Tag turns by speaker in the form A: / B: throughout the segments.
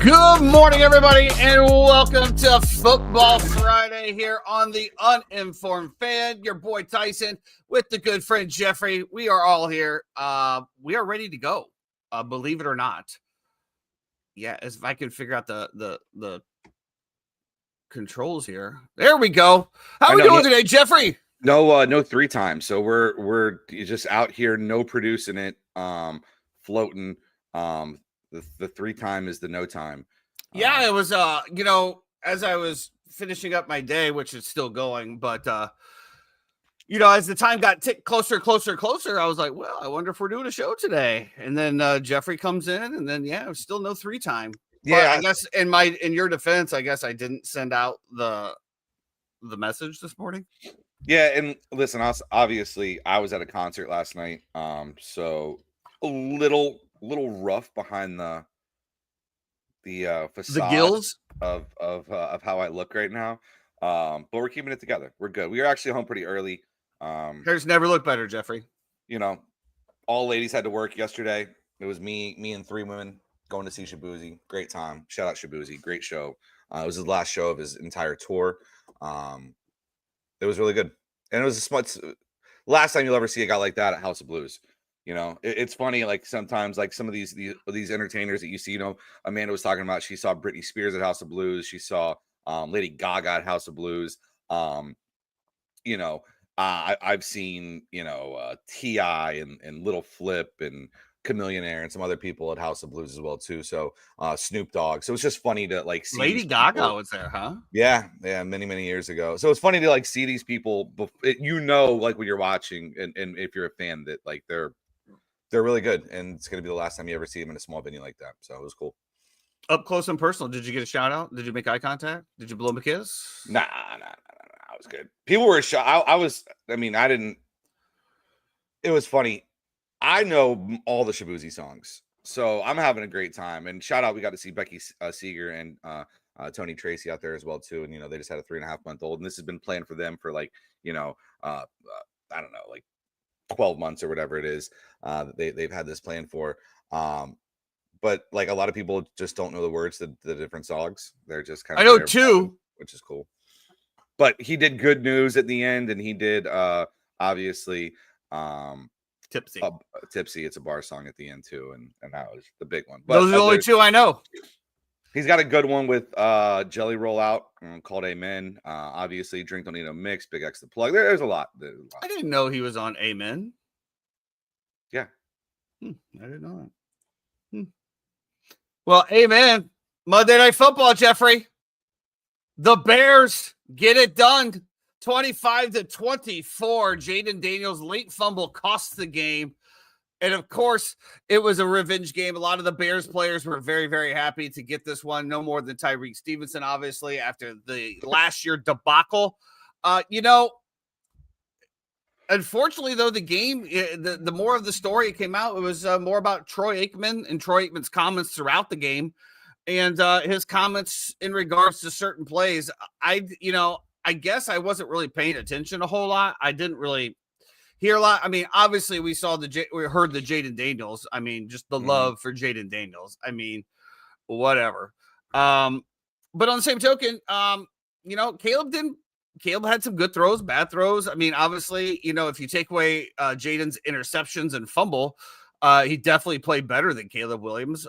A: Good morning, everybody, and welcome to Football Friday here on the Uninformed Fan. Your boy Tyson with the good friend Jeffrey. We are all here. We are ready to go. Believe it or not. Yeah, as if I can figure out the controls here. There we go. How are we doing today, Jeffrey?
B: No 3 times. So we're just out here, no producing it, floating. The 3 time is the no time.
A: Yeah, it was as I was finishing up my day, which is still going, but as the time got closer, I was like, well, I wonder if we're doing a show today. And then Jeffrey comes in, and then still no 3 time.
B: Yeah,
A: but I guess in your defense, I guess I didn't send out the message this morning.
B: Yeah, and listen, I was at a concert last night, so a little rough behind the facade,
A: the gills
B: of how I look right now, but we're keeping it together. We're good. We were actually home pretty early.
A: Hairs never looked better, Jeffrey.
B: All ladies had to work yesterday. It was me and 3 women going to see Shabuzi. Great time. Shout out Shabuzi. Great show. It was his last show of his entire tour. It was really good, and it was last time you'll ever see a guy like that at House of Blues. It's funny, like sometimes, like some of these entertainers that you see, Amanda was talking about, she saw Britney Spears at House of Blues. She saw Lady Gaga at House of Blues. I've seen, T.I. and Little Flip and Chameleonaire and some other people at House of Blues as well, too. So Snoop Dogg. So it's just funny to see
A: Lady Gaga was there, huh?
B: Yeah, many, many years ago. So it's funny to see these people, when you're watching, and if you're a fan, that they're really good, and it's going to be the last time you ever see them in a small venue like that. So it was cool.
A: Up close and personal. Did you get a shout out? Did you make eye contact? Did you blow him a kiss?
B: Nah. I was good. People were shocked. I didn't. It was funny. I know all the Shabuzi songs, so I'm having a great time. And shout out, we got to see Becky Seeger and Tony Tracy out there as well, too. And, they just had a 3.5-month-old, and this has been planned for them for I don't know, 12 months or whatever it is they've had this plan for. But a lot of people just don't know the words to the different songs. They're just kind of,
A: I know too,
B: which is cool. But he did Good News at the end, and he did obviously
A: Tipsy.
B: Tipsy. It's a bar song at the end too, and that was the big one. But
A: those are the only two I know.
B: He's got a good one with Jelly Rollout called Amen. Obviously, Drink Don't Need No Mix, Big X the Plug. There's a lot.
A: I didn't know he was on Amen.
B: Yeah.
A: I didn't know that. Well, Amen. Monday Night Football, Jeffrey. The Bears get it done. 25-24. Jaden Daniels' late fumble cost the game. And, of course, it was a revenge game. A lot of the Bears players were very, very happy to get this one. No more than Tyreek Stevenson, obviously, after the last year debacle. Unfortunately, though, the game, the more of the story came out, it was more about Troy Aikman and Troy Aikman's comments throughout the game and his comments in regards to certain plays. I guess I wasn't really paying attention a whole lot. I didn't really hear a lot. I mean, obviously we heard the Jaden Daniels. I mean, just the love for Jaden Daniels. I mean, whatever. But on the same token, Caleb had some good throws, bad throws. I mean, obviously, if you take away Jaden's interceptions and fumble, he definitely played better than Caleb Williams.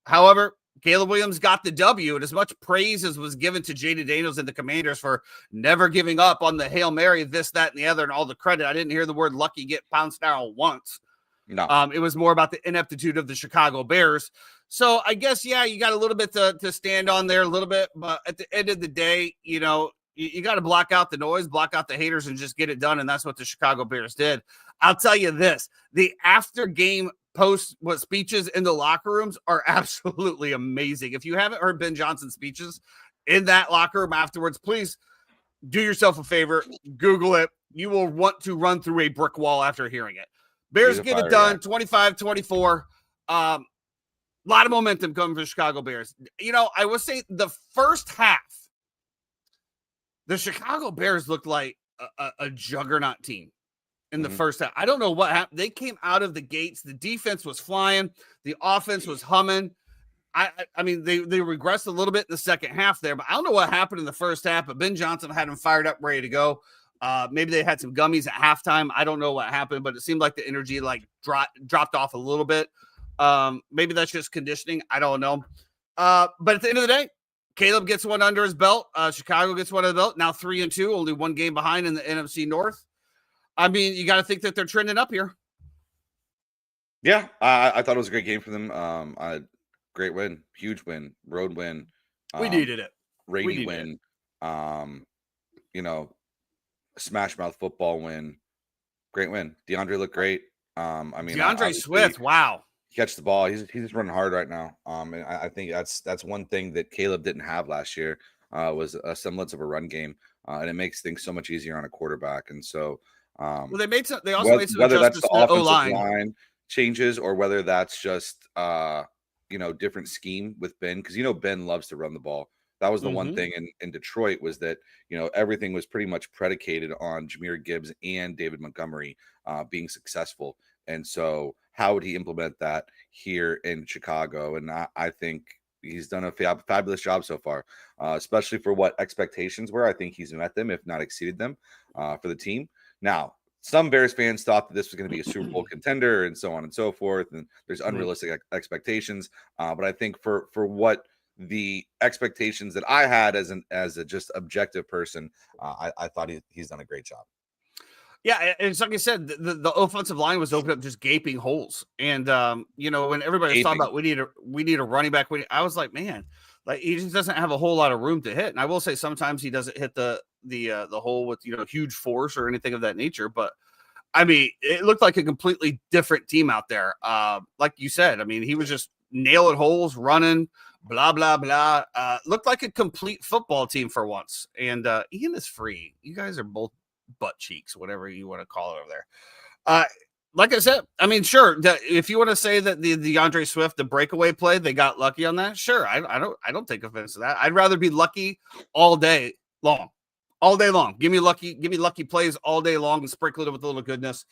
A: However, Caleb Williams got the W, and as much praise as was given to Jaden Daniels and the Commanders for never giving up on the Hail Mary, this, that, and the other, and all the credit. I didn't hear the word lucky get pounced down once.
B: No.
A: It was more about the ineptitude of the Chicago Bears. So I guess, yeah, you got a little bit to stand on there a little bit, but at the end of the day, you got to block out the noise, block out the haters, and just get it done, and that's what the Chicago Bears did. I'll tell you this, the after-game speeches in the locker rooms are absolutely amazing. If you haven't heard Ben Johnson's speeches in that locker room afterwards, please do yourself a favor, Google it. You will want to run through a brick wall after hearing it. Bears get it done, 25-24. A lot of momentum coming for the Chicago Bears. I would say the first half, the Chicago Bears looked like a juggernaut team in the first half. I don't know what happened. They came out of the gates. The defense was flying. The offense was humming. I mean, they regressed a little bit in the second half there, but I don't know what happened in the first half, but Ben Johnson had them fired up, ready to go. Maybe they had some gummies at halftime. I don't know what happened, but it seemed like the energy dropped off a little bit. Maybe that's just conditioning. I don't know. But at the end of the day, Caleb gets one under his belt. Chicago gets one under the belt. Now 3-2, only one game behind in the NFC North. I mean, you got to think that they're trending up here.
B: Yeah, I thought it was a great game for them. Great win, huge win, road win.
A: We needed it.
B: Rainy win. Smash mouth football win. Great win. DeAndre looked great.
A: DeAndre Swift, wow.
B: Catch the ball. He's just running hard right now. And I think that's one thing that Caleb didn't have last year was a semblance of a run game, and it makes things so much easier on a quarterback. And so,
A: they also made some adjustments
B: whether that's the offensive
A: O-line
B: line changes or whether that's just different scheme with Ben, because Ben loves to run the ball. That was the one thing in Detroit was that everything was pretty much predicated on Jahmyr Gibbs and David Montgomery being successful. And so how would he implement that here in Chicago? And I think he's done a fabulous job so far, especially for what expectations were. I think he's met them, if not exceeded them, for the team. Now, some Bears fans thought that this was going to be a Super Bowl contender and so on and so forth. And there's unrealistic expectations. But I think for what the expectations that I had as a just objective person, I thought he's done a great job.
A: Yeah, it's like I said, the offensive line was opening up just gaping holes, and when everybody was talking about we need a running back, I was like, man, like he just doesn't have a whole lot of room to hit. And I will say sometimes he doesn't hit the hole with huge force or anything of that nature. But I mean, it looked like a completely different team out there. Like you said, I mean, he was just nailing holes, running, blah blah blah. Looked like a complete football team for once. And Ian is free. You guys are both butt cheeks, whatever you want to call it over there. Like I said, I mean, sure, if you want to say that the DeAndre Swift, the breakaway play, they got lucky on that, sure. I don't take offense to that. I'd rather be lucky all day long. Give me lucky plays all day long and sprinkle it with a little goodness.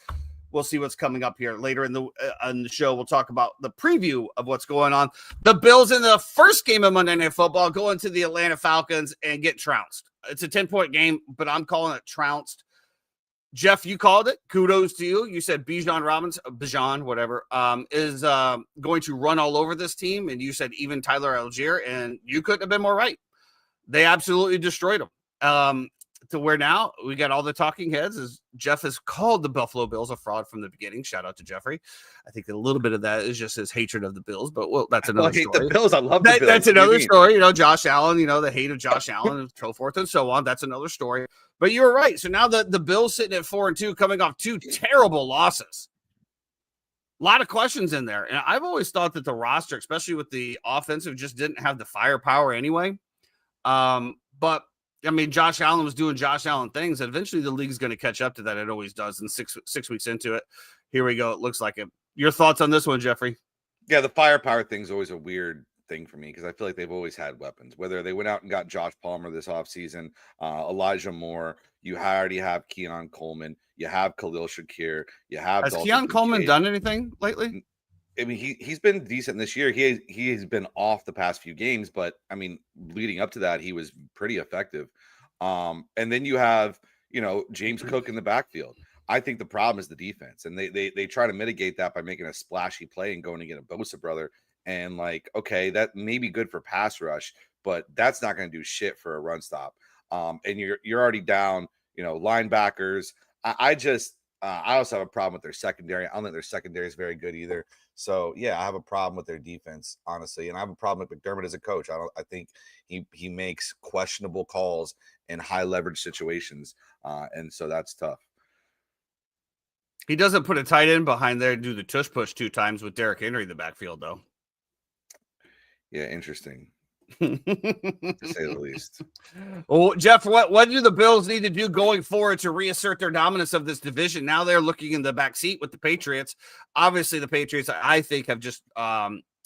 A: We'll see what's coming up here later in the show. We'll talk about the preview of what's going on. The Bills in the first game of Monday Night Football go into the Atlanta Falcons and get trounced. It's a 10-point game, but I'm calling it trounced. Jeff, you called it. Kudos to you. You said Bijan, whatever, is going to run all over this team. And you said even Tyler Algier, and you couldn't have been more right. They absolutely destroyed him. To where now we got all the talking heads as Jeff has called the Buffalo Bills a fraud from the beginning. Shout out to Jeffrey. I think a little bit of that is just his hatred of the Bills, but that's another story.
B: I hate the Bills. I love the Bills.
A: That's another story. Josh Allen, the hate of Josh Allen and so forth and so on. That's another story. But you were right. So now the Bills sitting at 4-2, coming off 2 terrible losses. A lot of questions in there. And I've always thought that the roster, especially with the offensive, just didn't have the firepower anyway. But I mean, Josh Allen was doing Josh Allen things, and eventually the league's going to catch up to that. It always does. And six weeks into it, here we go. It looks like it. Your thoughts on this one, Jeffrey?
B: Yeah, the firepower thing is always a weird thing for me because I feel like they've always had weapons. Whether they went out and got Josh Palmer this offseason, Elijah Moore, you already have Keon Coleman, you have Khalil Shakir, you have.
A: Has Keon Coleman done anything lately?
B: I mean, he's been decent this year. He has been off the past few games, but I mean, leading up to that, he was pretty effective. And then you have, James Cook in the backfield. I think the problem is the defense, and they try to mitigate that by making a splashy play and going to get a Bosa brother. And okay, that may be good for pass rush, but that's not going to do shit for a run stop. And you're already down, linebackers. I also have a problem with their secondary. I don't think their secondary is very good either. So yeah, I have a problem with their defense, honestly, and I have a problem with McDermott as a coach. I think he makes questionable calls in high leverage situations, and so that's tough.
A: He doesn't put a tight end behind there and do the tush push 2 times with Derrick Henry in the backfield, though.
B: Yeah, interesting. To say the least.
A: Well, Jeff, what do the Bills need to do going forward to reassert their dominance of this division? Now they're looking in the back seat with the Patriots. Obviously, the Patriots, I think, have just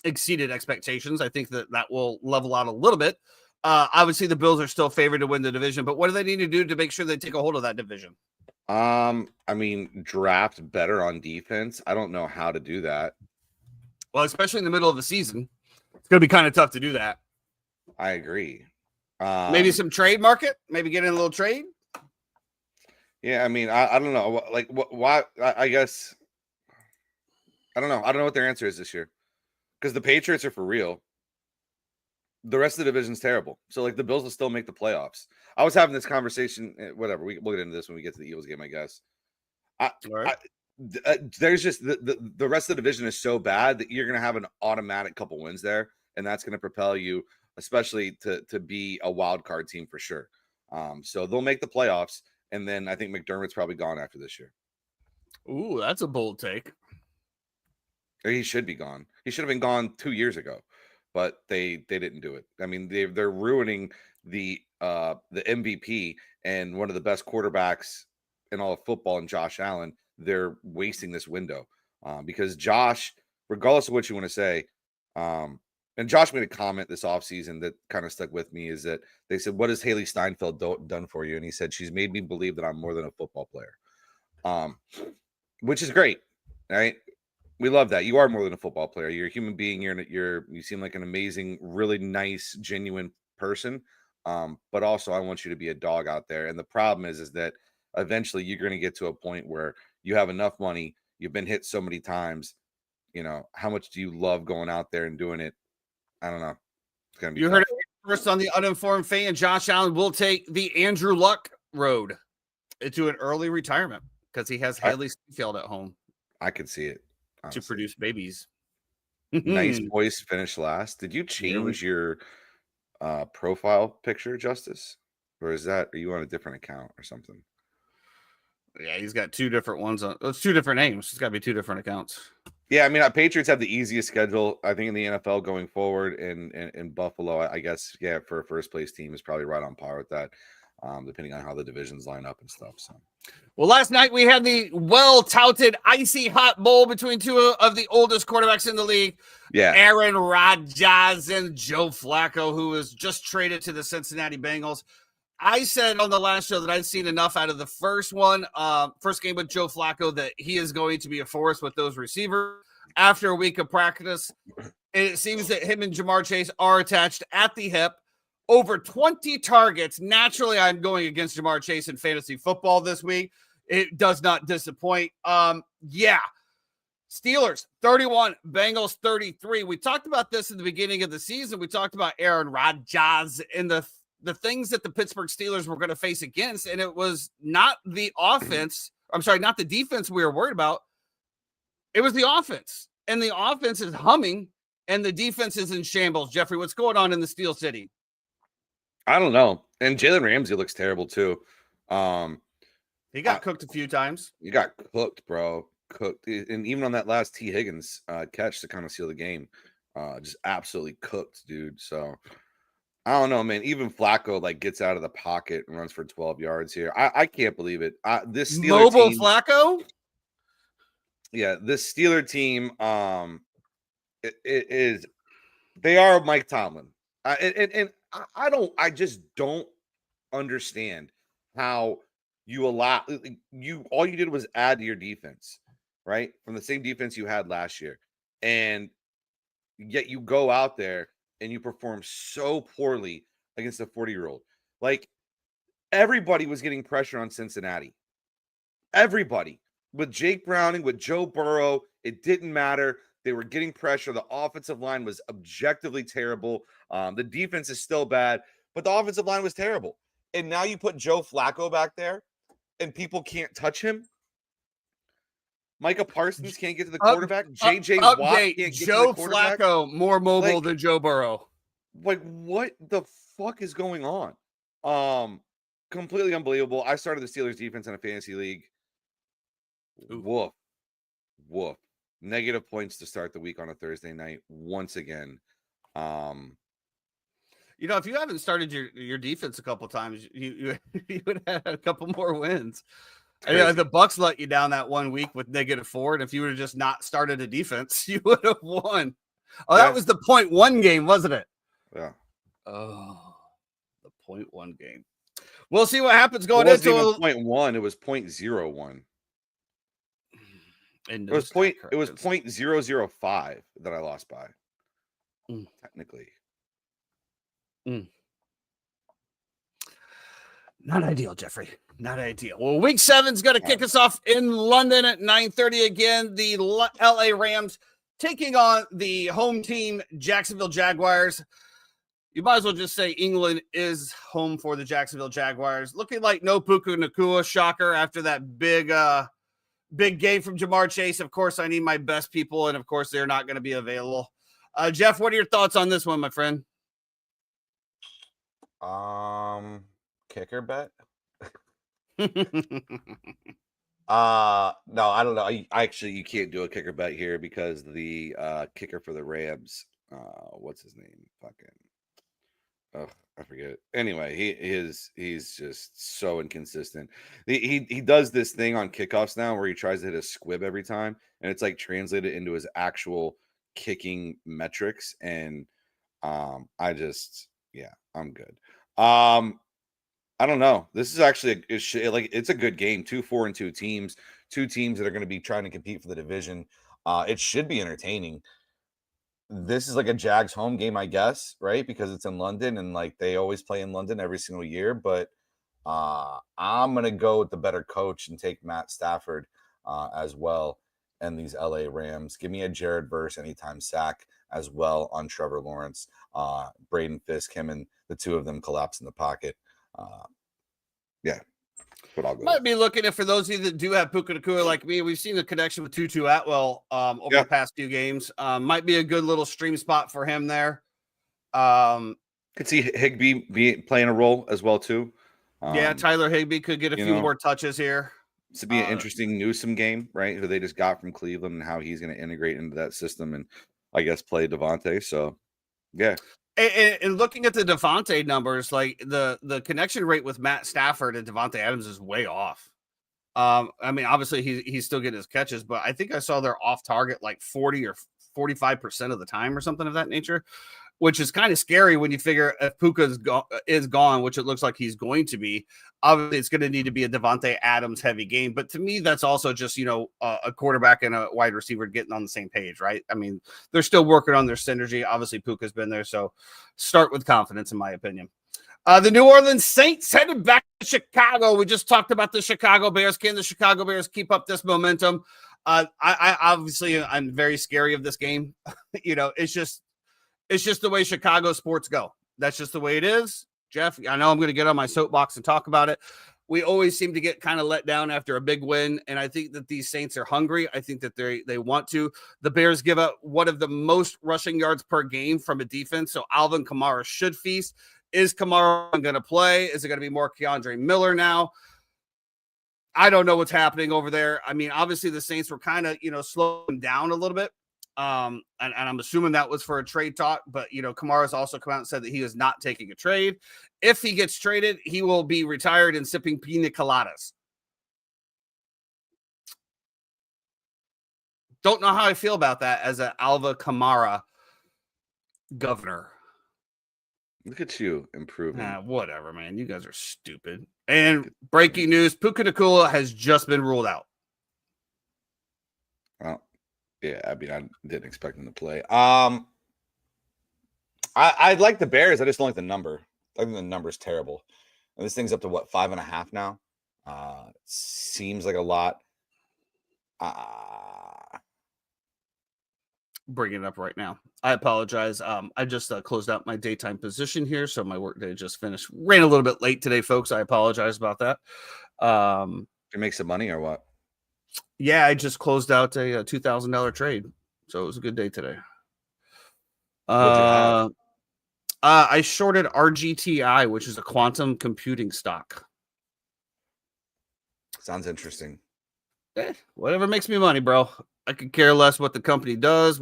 A: exceeded expectations. I think that will level out a little bit. Obviously, the Bills are still favored to win the division, but what do they need to do to make sure they take a hold of that division?
B: I mean, draft better on defense. I don't know how to do that.
A: Well, especially in the middle of the season, it's going to be kind of tough to do that.
B: I agree.
A: Maybe some trade market, maybe get in a little trade.
B: Yeah, I mean, I don't know. Why? I guess I don't know. I don't know what their answer is this year because the Patriots are for real. The rest of the division's terrible. So the Bills will still make the playoffs. I was having this conversation. Whatever. We'll get into this when we get to the Eagles game, I guess. There's just the rest of the division is so bad that you're going to have an automatic couple wins there, and that's going to propel you, especially to be a wild card team for sure. So they'll make the playoffs, and then I think McDermott's probably gone after this year.
A: Ooh, that's a bold take.
B: He should be gone. He should have been gone 2 years ago, but they didn't do it. I mean, they're ruining the MVP and one of the best quarterbacks in all of football, and Josh Allen. They're wasting this window because Josh, regardless of what you want to say, and Josh made a comment this offseason that kind of stuck with me, is that they said, what has Haley Steinfeld done for you? And he said, she's made me believe that I'm more than a football player, which is great, right? We love that. You are more than a football player. You're a human being. You seem like an amazing, really nice, genuine person. But also I want you to be a dog out there. And the problem is that eventually you're going to get to a point where you have enough money. You've been hit so many times. How much do you love going out there and doing it? I don't know. It's going to be
A: You
B: tough.
A: heard it first on the Uninformed Fan. Josh Allen will take the Andrew Luck road into an early retirement because he has Haley Steinfeld at home.
B: I could see it. Honestly.
A: To produce babies.
B: Nice voice, finish last. Did you change your profile picture, Justice? Or are you on a different account or something?
A: Yeah, he's got 2 different ones. It's 2 different names. It's got to be 2 different accounts.
B: Yeah, I mean, Patriots have the easiest schedule, I think, in the NFL going forward. In Buffalo, I guess, yeah, for a first place team is probably right on par with that, depending on how the divisions line up and stuff. So,
A: well, last night we had the well-touted icy hot bowl between 2 of the oldest quarterbacks in the league.
B: Yeah,
A: Aaron Rodgers and Joe Flacco, who was just traded to the Cincinnati Bengals. I said on the last show that I'd seen enough out of the first game with Joe Flacco that he is going to be a force with those receivers. After a week of practice, it seems that him and Jamar Chase are attached at the hip. Over 20 targets. Naturally, I'm going against Jamar Chase in fantasy football this week. it does not disappoint. Yeah. Steelers 31, Bengals 33. We talked about this in the beginning of the season. We talked about Aaron Rodgers and the things that the Pittsburgh Steelers were going to face against, and it was not the offense. I'm sorry, not the defense we were worried about. It was the offense, and the offense is humming, and the defense is in shambles. Jeffrey, what's going on in the Steel City?
B: I don't know. And Jalen Ramsey looks terrible too.
A: He got cooked a few times.
B: You got cooked, bro. Cooked. And even on that last T. Higgins catch to kind of seal the game, just absolutely cooked, dude. So I don't know, man. Even Flacco like gets out of the pocket and runs for 12 yards here. I can't believe it. This Steeler
A: mobile
B: team,
A: Flacco.
B: Yeah, this Steeler team, it is. They are Mike Tomlin, and I just don't understand how you allow all you did was add to your defense, right? From the same defense you had last year. And yet you go out there and you perform so poorly against a 40-year-old. Like everybody was getting pressure on Cincinnati. Everybody. With Jake Browning, with Joe Burrow, it didn't matter. They were getting pressure. The offensive line was objectively terrible. The defense is still bad, but the offensive line was terrible. And now you put Joe Flacco back there, and people can't touch him. Micah Parsons can't get to the quarterback. J.J. Watt can't get
A: Joe
B: to the quarterback.
A: Flacco more mobile than Joe Burrow.
B: Like, what the fuck is going on? Completely unbelievable. I started the Steelers defense in a fantasy league. Ooh. Woof. Negative points to start the week on a Thursday night once again.
A: You know, if you haven't started your defense a couple times, you would have had a couple more wins. The Bucks let you down that 1 week with -4, and if you would have just not started a defense, you would have won. Oh, that was the 0.1 game, wasn't it?
B: Yeah.
A: Oh, the 0.1 game. We'll see what happens going
B: into 0.1. It was 0.01. It was 0.005 that I lost by. Technically.
A: Not ideal, Jeffrey. Not ideal. Well, week 7 is going to kick us off in London at 9:30 again. The LA Rams taking on the home team, Jacksonville Jaguars. You might as well just say England is home for the Jacksonville Jaguars. Looking like no Puka Nacua, shocker, after that big game from Jamar Chase. Of course, I need my best people, and of course, they're not going to be available. Jeff, what are your thoughts on this one, my friend?
B: Kicker bet? No, I don't know. You can't do a kicker bet here because the kicker for the Rams, what's his name? I forget. Anyway, he's just so inconsistent. He does this thing on kickoffs now where he tries to hit a squib every time, and it's like translated into his actual kicking metrics. And I'm good. I don't know. This is actually it's a good game. 2-4-2 teams, two teams that are going to be trying to compete for the division. It should be entertaining. This is like a Jags home game, I guess, right? Because it's in London and like they always play in London every single year. But I'm going to go with the better coach and take Matt Stafford as well. And these LA Rams. Give me a Jared Verse anytime sack as well on Trevor Lawrence. Braden Fisk, him and the two of them collapse in the pocket. But I'll go.
A: Might be looking at, for those of you that do have Puka Nacua like me, we've seen the connection with Tutu Atwell over the past few games. Might be a good little stream spot for him there.
B: Could see Higbee playing a role as well too.
A: Tyler Higbee could get a few more touches here.
B: This would be an interesting Newsome game, right? Who they just got from Cleveland and how he's going to integrate into that system and I guess play Devontae. So, yeah.
A: And looking at the Devontae numbers, like the connection rate with Matt Stafford and Devontae Adams is way off. I mean, obviously he's still getting his catches, but I think I saw they're off target like 40 or 45% of the time or something of that nature, which is kind of scary when you figure if Puka is gone, which it looks like he's going to be. Obviously, it's going to need to be a Devontae Adams heavy game. But to me, that's also just, a quarterback and a wide receiver getting on the same page, right? I mean, they're still working on their synergy. Obviously, Puka's been there. So start with confidence, in my opinion. The New Orleans Saints headed back to Chicago. We just talked about the Chicago Bears. Can the Chicago Bears keep up this momentum? I obviously I'm very scary of this game. It's just the way Chicago sports go. That's just the way it is. Jeff, I know I'm going to get on my soapbox and talk about it. We always seem to get kind of let down after a big win, and I think that these Saints are hungry. I think that they want to. The Bears give up one of the most rushing yards per game from a defense, so Alvin Kamara should feast. Is Kamara going to play? Is it going to be more Keandre Miller now? I don't know what's happening over there. I mean, obviously the Saints were kind of, slowing down a little bit. And I'm assuming that was for a trade talk, but Kamara's also come out and said that he is not taking a trade. If he gets traded, he will be retired and sipping pina coladas. Don't know how I feel about that as an Alva Kamara governor.
B: Look at you improving.
A: Whatever, man. You guys are stupid. And breaking news, Puka Nacua has just been ruled out.
B: Well, yeah, I mean, I didn't expect him to play. I like the Bears. I just don't like the number. I think the number's terrible. And this thing's up to, 5.5 now? Seems like a lot.
A: Bringing it up right now. I apologize. I just closed out my daytime position here, so my workday just finished. Ran a little bit late today, folks. I apologize about that.
B: Did you make some money or what?
A: Yeah, I just closed out a $2,000 trade, so it was a good day today. I shorted RGTI, which is a quantum computing stock.
B: Sounds interesting.
A: Whatever makes me money, bro. I could care less what the company does,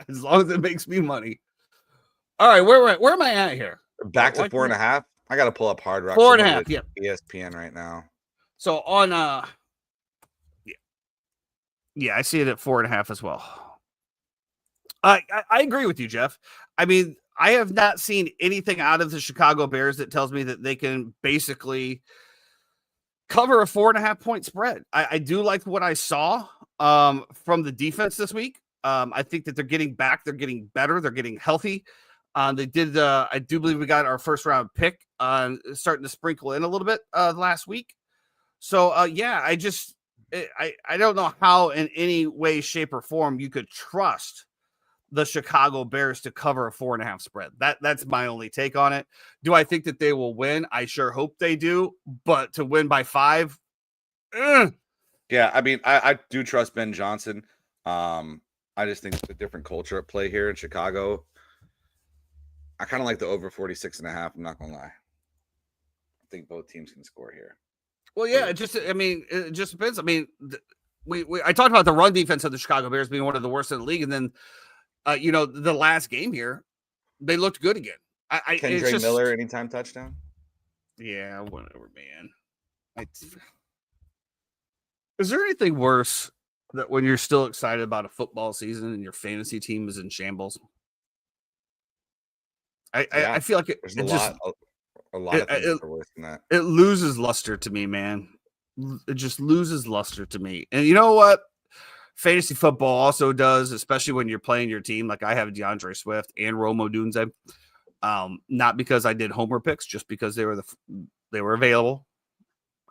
A: as long as it makes me money. All right, where am I at here?
B: Back to 4.5. I got to pull up Hard Rock.
A: 4.5. Yeah,
B: ESPN right now.
A: So on yeah, I see it at 4.5 as well. I agree with you, Jeff. I mean, I have not seen anything out of the Chicago Bears that tells me that they can basically cover a 4.5 point spread. I do like what I saw from the defense this week. I think that they're getting back. They're getting better. They're getting healthy. They did. I do believe we got our first round pick starting to sprinkle in a little bit last week. So yeah, I don't know how in any way, shape, or form you could trust the Chicago Bears to cover a 4.5 spread. That's my only take on it. Do I think that they will win? I sure hope they do, but to win by 5,
B: Yeah, I mean, I do trust Ben Johnson. I just think it's a different culture at play here in Chicago. I kind of like the over 46.5. I'm not gonna lie. I think both teams can score here.
A: Well, yeah, it just depends. I mean, I talked about the run defense of the Chicago Bears being one of the worst in the league, and then the last game here, they looked good again.
B: Kendra Miller anytime touchdown.
A: Yeah, whatever, man. Is there anything worse that when you're still excited about a football season and your fantasy team is in shambles? I feel like
B: there's a lot of things are worse than that.
A: It loses luster to me, man. It just loses luster to me. And you know what? Fantasy football also does, especially when you're playing your team. Like I have DeAndre Swift and Romo Dunze. Not because I did homer picks, just because they were available.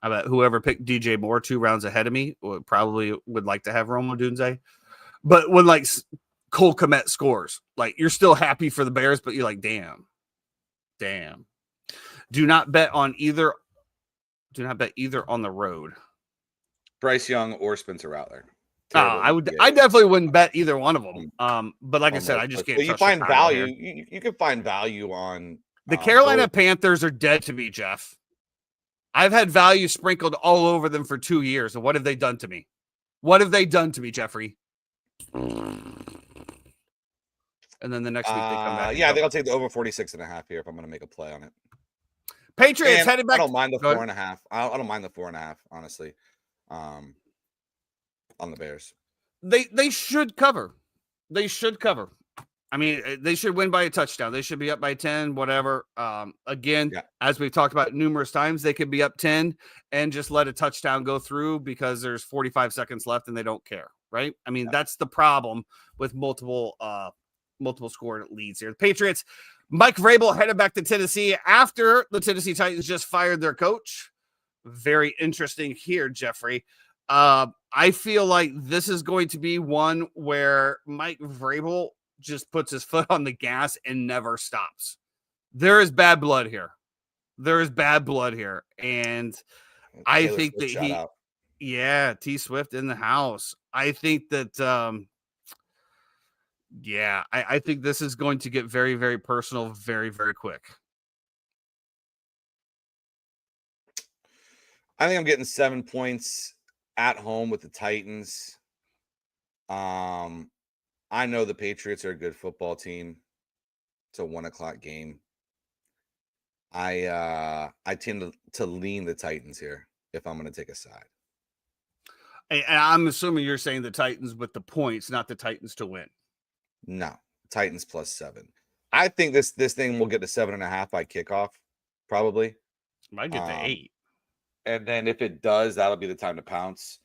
A: I bet whoever picked DJ Moore 2 rounds ahead of me would like to have Romo Dunze. But when like Cole Kmet scores, like you're still happy for the Bears, but you're like, damn. Do not bet either on the road.
B: Bryce Young or Spencer Rattler.
A: I definitely wouldn't bet either one of them. But like I said, I just can't.
B: You find value. You can find value on
A: the Carolina Panthers are dead to me, Jeff. I've had value sprinkled all over them for 2 years. And what have they done to me? What have they done to me, Jeffrey? And then the next week they come back.
B: Yeah, I think I'll take the over 46.5 here if I'm going to make a play on it.
A: Patriots headed back.
B: I don't mind the 4.5. I don't mind the 4.5, honestly. On the Bears.
A: They should cover. They should cover. I mean, they should win by a touchdown. They should be up by 10, whatever. Again, as we've talked about numerous times, they could be up 10 and just let a touchdown go through because there's 45 seconds left and they don't care, right? I mean, that's the problem with multiple scored leads here. The Patriots, Mike Vrabel headed back to Tennessee after the Tennessee Titans just fired their coach. Very interesting here, Jeffrey. I feel like this is going to be one where Mike Vrabel just puts his foot on the gas and never stops. There is bad blood here. And I think that T Swift in the house. I think that, I think this is going to get very, very personal, very, very quick.
B: I think I'm getting 7 points at home with the Titans. I know the Patriots are a good football team. It's a 1:00 game. I tend to lean the Titans here if I'm going to take a side.
A: And I'm assuming you're saying the Titans with the points, not the Titans to win.
B: No, Titans +7. I think this thing will get to 7.5 by kickoff, probably.
A: Might get to 8.
B: And then if it does, that'll be the time to pounce.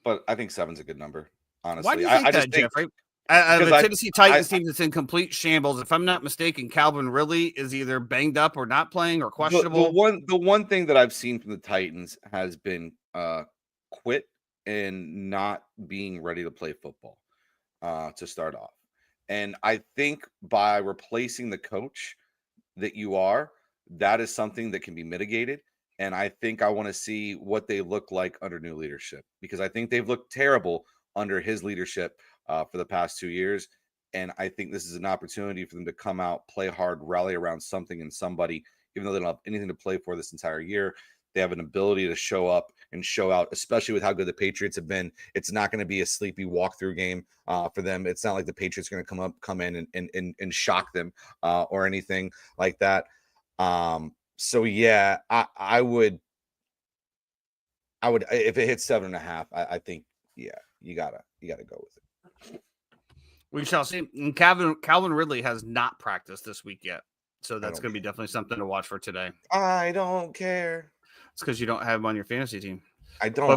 B: But I think 7's a good number, honestly.
A: Why do you think that, Jeffrey? The Tennessee Titans team that's in complete shambles. If I'm not mistaken, Calvin Ridley is either banged up or not playing or questionable.
B: The one thing that I've seen from the Titans has been quit and not being ready to play football to start off. And I think by replacing the coach that you are, that is something that can be mitigated. And I think I want to see what they look like under new leadership, because I think they've looked terrible under his leadership for the past 2 years. And I think this is an opportunity for them to come out, play hard, rally around something and somebody, even though they don't have anything to play for this entire year. They have an ability to show up and show out, especially with how good the Patriots have been. It's not going to be a sleepy walkthrough game for them. It's not like the Patriots are going to come in and shock them or anything like that. So yeah, I would if it hits 7.5, I think you gotta go with it.
A: We shall see. And Calvin Ridley has not practiced this week yet, so that's going to be definitely something to watch for today.
B: I don't care.
A: It's because you don't have him on your fantasy team.
B: I don't.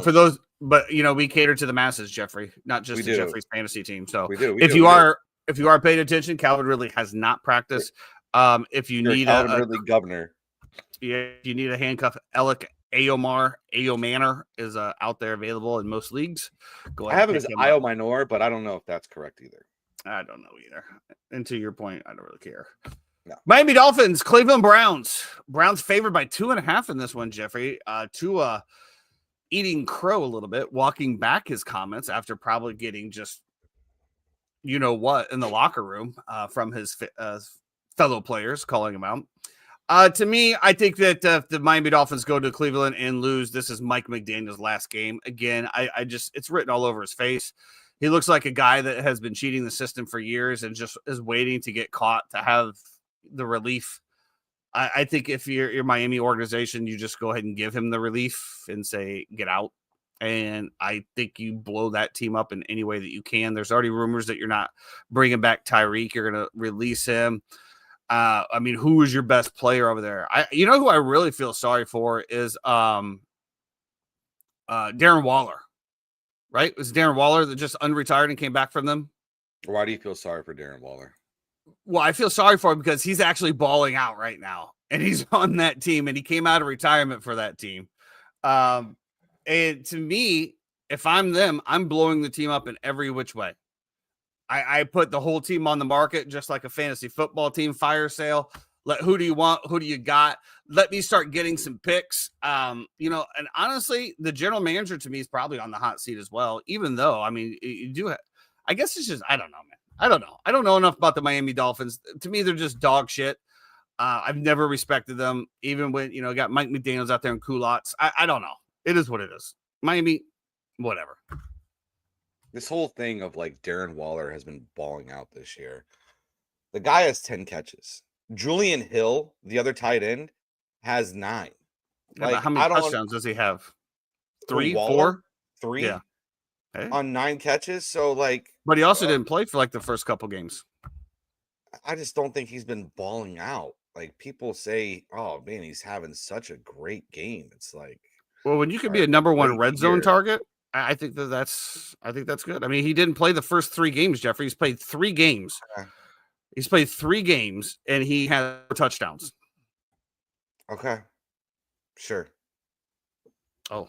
A: But we cater to the masses, Jeffrey, not just to Jeffrey's fantasy team. So if you are paying attention, Calvin Ridley has not practiced. If you need
B: Calvin Ridley governor.
A: Yeah, if you need a handcuff, Alec Ayomanor is out there available in most leagues. Go ahead.
B: I have it as Ayomanor, but I don't know if that's correct either.
A: I don't know either. And to your point, I don't really care.
B: No.
A: Miami Dolphins, Cleveland Browns. Browns favored by 2.5 in this one, Jeffrey. Tua eating crow a little bit, walking back his comments after probably getting just in the locker room from his fellow players calling him out. To me, I think that if the Miami Dolphins go to Cleveland and lose, this is Mike McDaniel's last game. Again, it's written all over his face. He looks like a guy that has been cheating the system for years and just is waiting to get caught to have the relief. I think if you're your Miami organization, you just go ahead and give him the relief and say, get out. And I think you blow that team up in any way that you can. There's already rumors that you're not bringing back Tyreek. You're going to release him. Who is your best player over there? Who I really feel sorry for is Darren Waller, right? It was Darren Waller that just unretired and came back from them.
B: Why do you feel sorry for Darren Waller?
A: Well, I feel sorry for him because he's actually balling out right now, and he's on that team, and he came out of retirement for that team. And to me, if I'm them, I'm blowing the team up in every which way. I put the whole team on the market, just like a fantasy football team fire sale. Who do you want? Who do you got? Let me start getting some picks. And honestly, the general manager to me is probably on the hot seat as well, even though, you do have, I guess it's just, I don't know, man. I don't know. I don't know enough about the Miami Dolphins. To me, they're just dog shit. I've never respected them, even when, got Mike McDaniels out there in culottes. I don't know. It is what it is. Miami, whatever.
B: This whole thing of Darren Waller has been balling out this year. The guy has 10 catches. Julian Hill, the other tight end, has 9.
A: How many touchdowns does he have? 3, 4?
B: 3?
A: Yeah. Hey.
B: On 9 catches. So
A: but he also didn't play for the first couple games.
B: I just don't think he's been balling out. People say, oh man, he's having such a great game. It's
A: well, when you could be a number 1 red zone target, I think that's good. He didn't play the first 3 games, Jeffrey. He's played 3 games. He's played 3 games, and he has 4 touchdowns.
B: Okay. Sure.
A: Oh,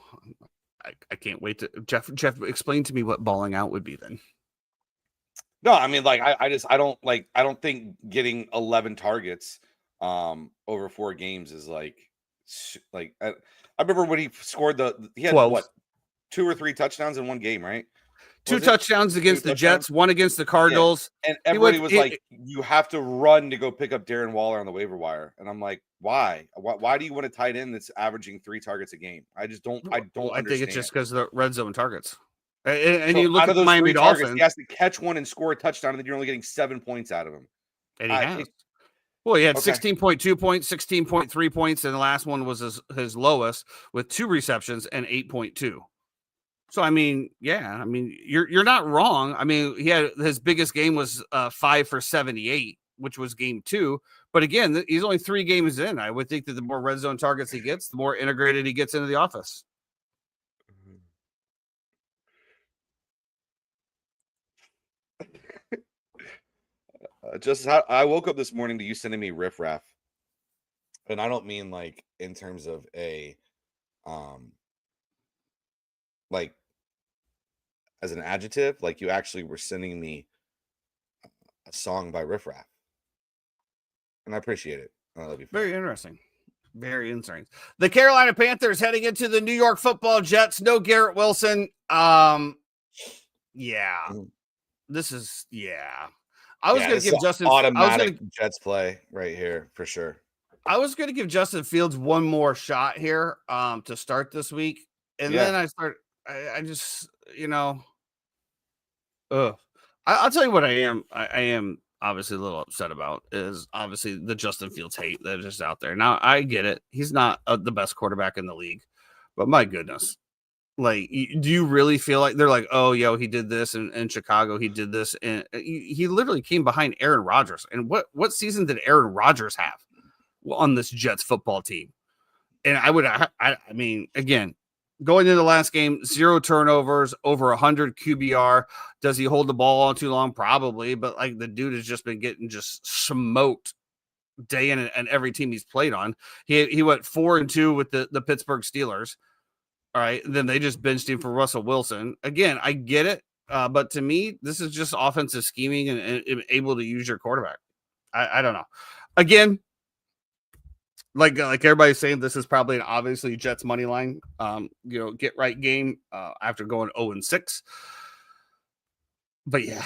A: I can't wait to Jeff, explain to me what balling out would be then.
B: No, I mean, like, I don't think getting 11 targets over 4 games is like I remember when he scored he had
A: 12.
B: what, 2 or 3 touchdowns in one game, right?
A: 2 touchdowns against the Jets, 1 against the Cardinals.
B: Yeah. And everybody was like, you have to run to go pick up Darren Waller on the waiver wire. And I'm like, why? Why do you want a tight end that's averaging 3 targets a game? I just don't. I think
A: it's just because of the red zone targets. And
B: so
A: you look
B: out
A: at
B: of those
A: Miami
B: 3 targets,
A: Dolphins.
B: he has to catch one and score a touchdown, and then you're only getting 7 points out of him.
A: And he has. Well, he had 16.2 points, 16.3 points, and the last one was his lowest with 2 receptions and 8.2. So I mean, yeah, I mean, you're not wrong. I mean, he had his biggest game was 5 for 78, which was game 2. But again, he's only 3 games in. I would think that the more red zone targets he gets, the more integrated he gets into the offense.
B: Just how I woke up this morning to you sending me riffraff, and I don't mean like in terms of a like as an adjective. Like, you actually were sending me a song by riffraff, and I appreciate it. I love you.
A: Very interesting. Very interesting. The Carolina Panthers heading into the New York Football Jets. No Garrett Wilson. Yeah. This is I was going to give Justin
B: automatic Jets play right here for sure.
A: I was going to give Justin Fields one more shot here to start this week, and then I just I'll tell you what I am obviously a little upset about is obviously the Justin Fields hate that is just out there. Now I get it; he's not the best quarterback in the league, but my goodness. Like, do you really feel like they're like, oh, he did this in Chicago, he did this, and he literally came behind Aaron Rodgers. And what season did Aaron Rodgers have on this Jets football team? And I mean, again, going into the last game, 0 turnovers, over 100 QBR. Does he hold the ball all too long? Probably, but like the dude has just been getting just smoked day in and every team he's played on. He went 4-2 with the Pittsburgh Steelers. All right, then they just benched him for Russell Wilson. Again, I get it, but to me, this is just offensive scheming and able to use your quarterback. I don't know. Again, like everybody's saying, this is probably an obviously Jets money line. Get right game after going 0-6. But yeah,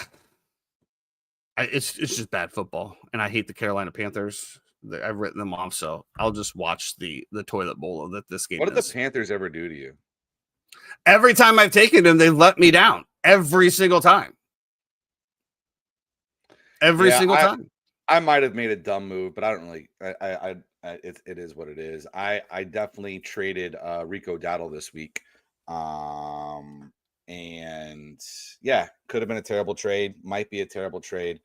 A: it's just bad football, and I hate the Carolina Panthers. I've written them off, so I'll just watch the toilet bowl that this game.
B: What did the Panthers ever do to you?
A: Every time I've taken them, they've let me down. Every single time. Every single time.
B: I might have made a dumb move, but I don't really. It is what it is. I definitely traded Rico Dowdle this week, and yeah, could have been a terrible trade. Might be a terrible trade.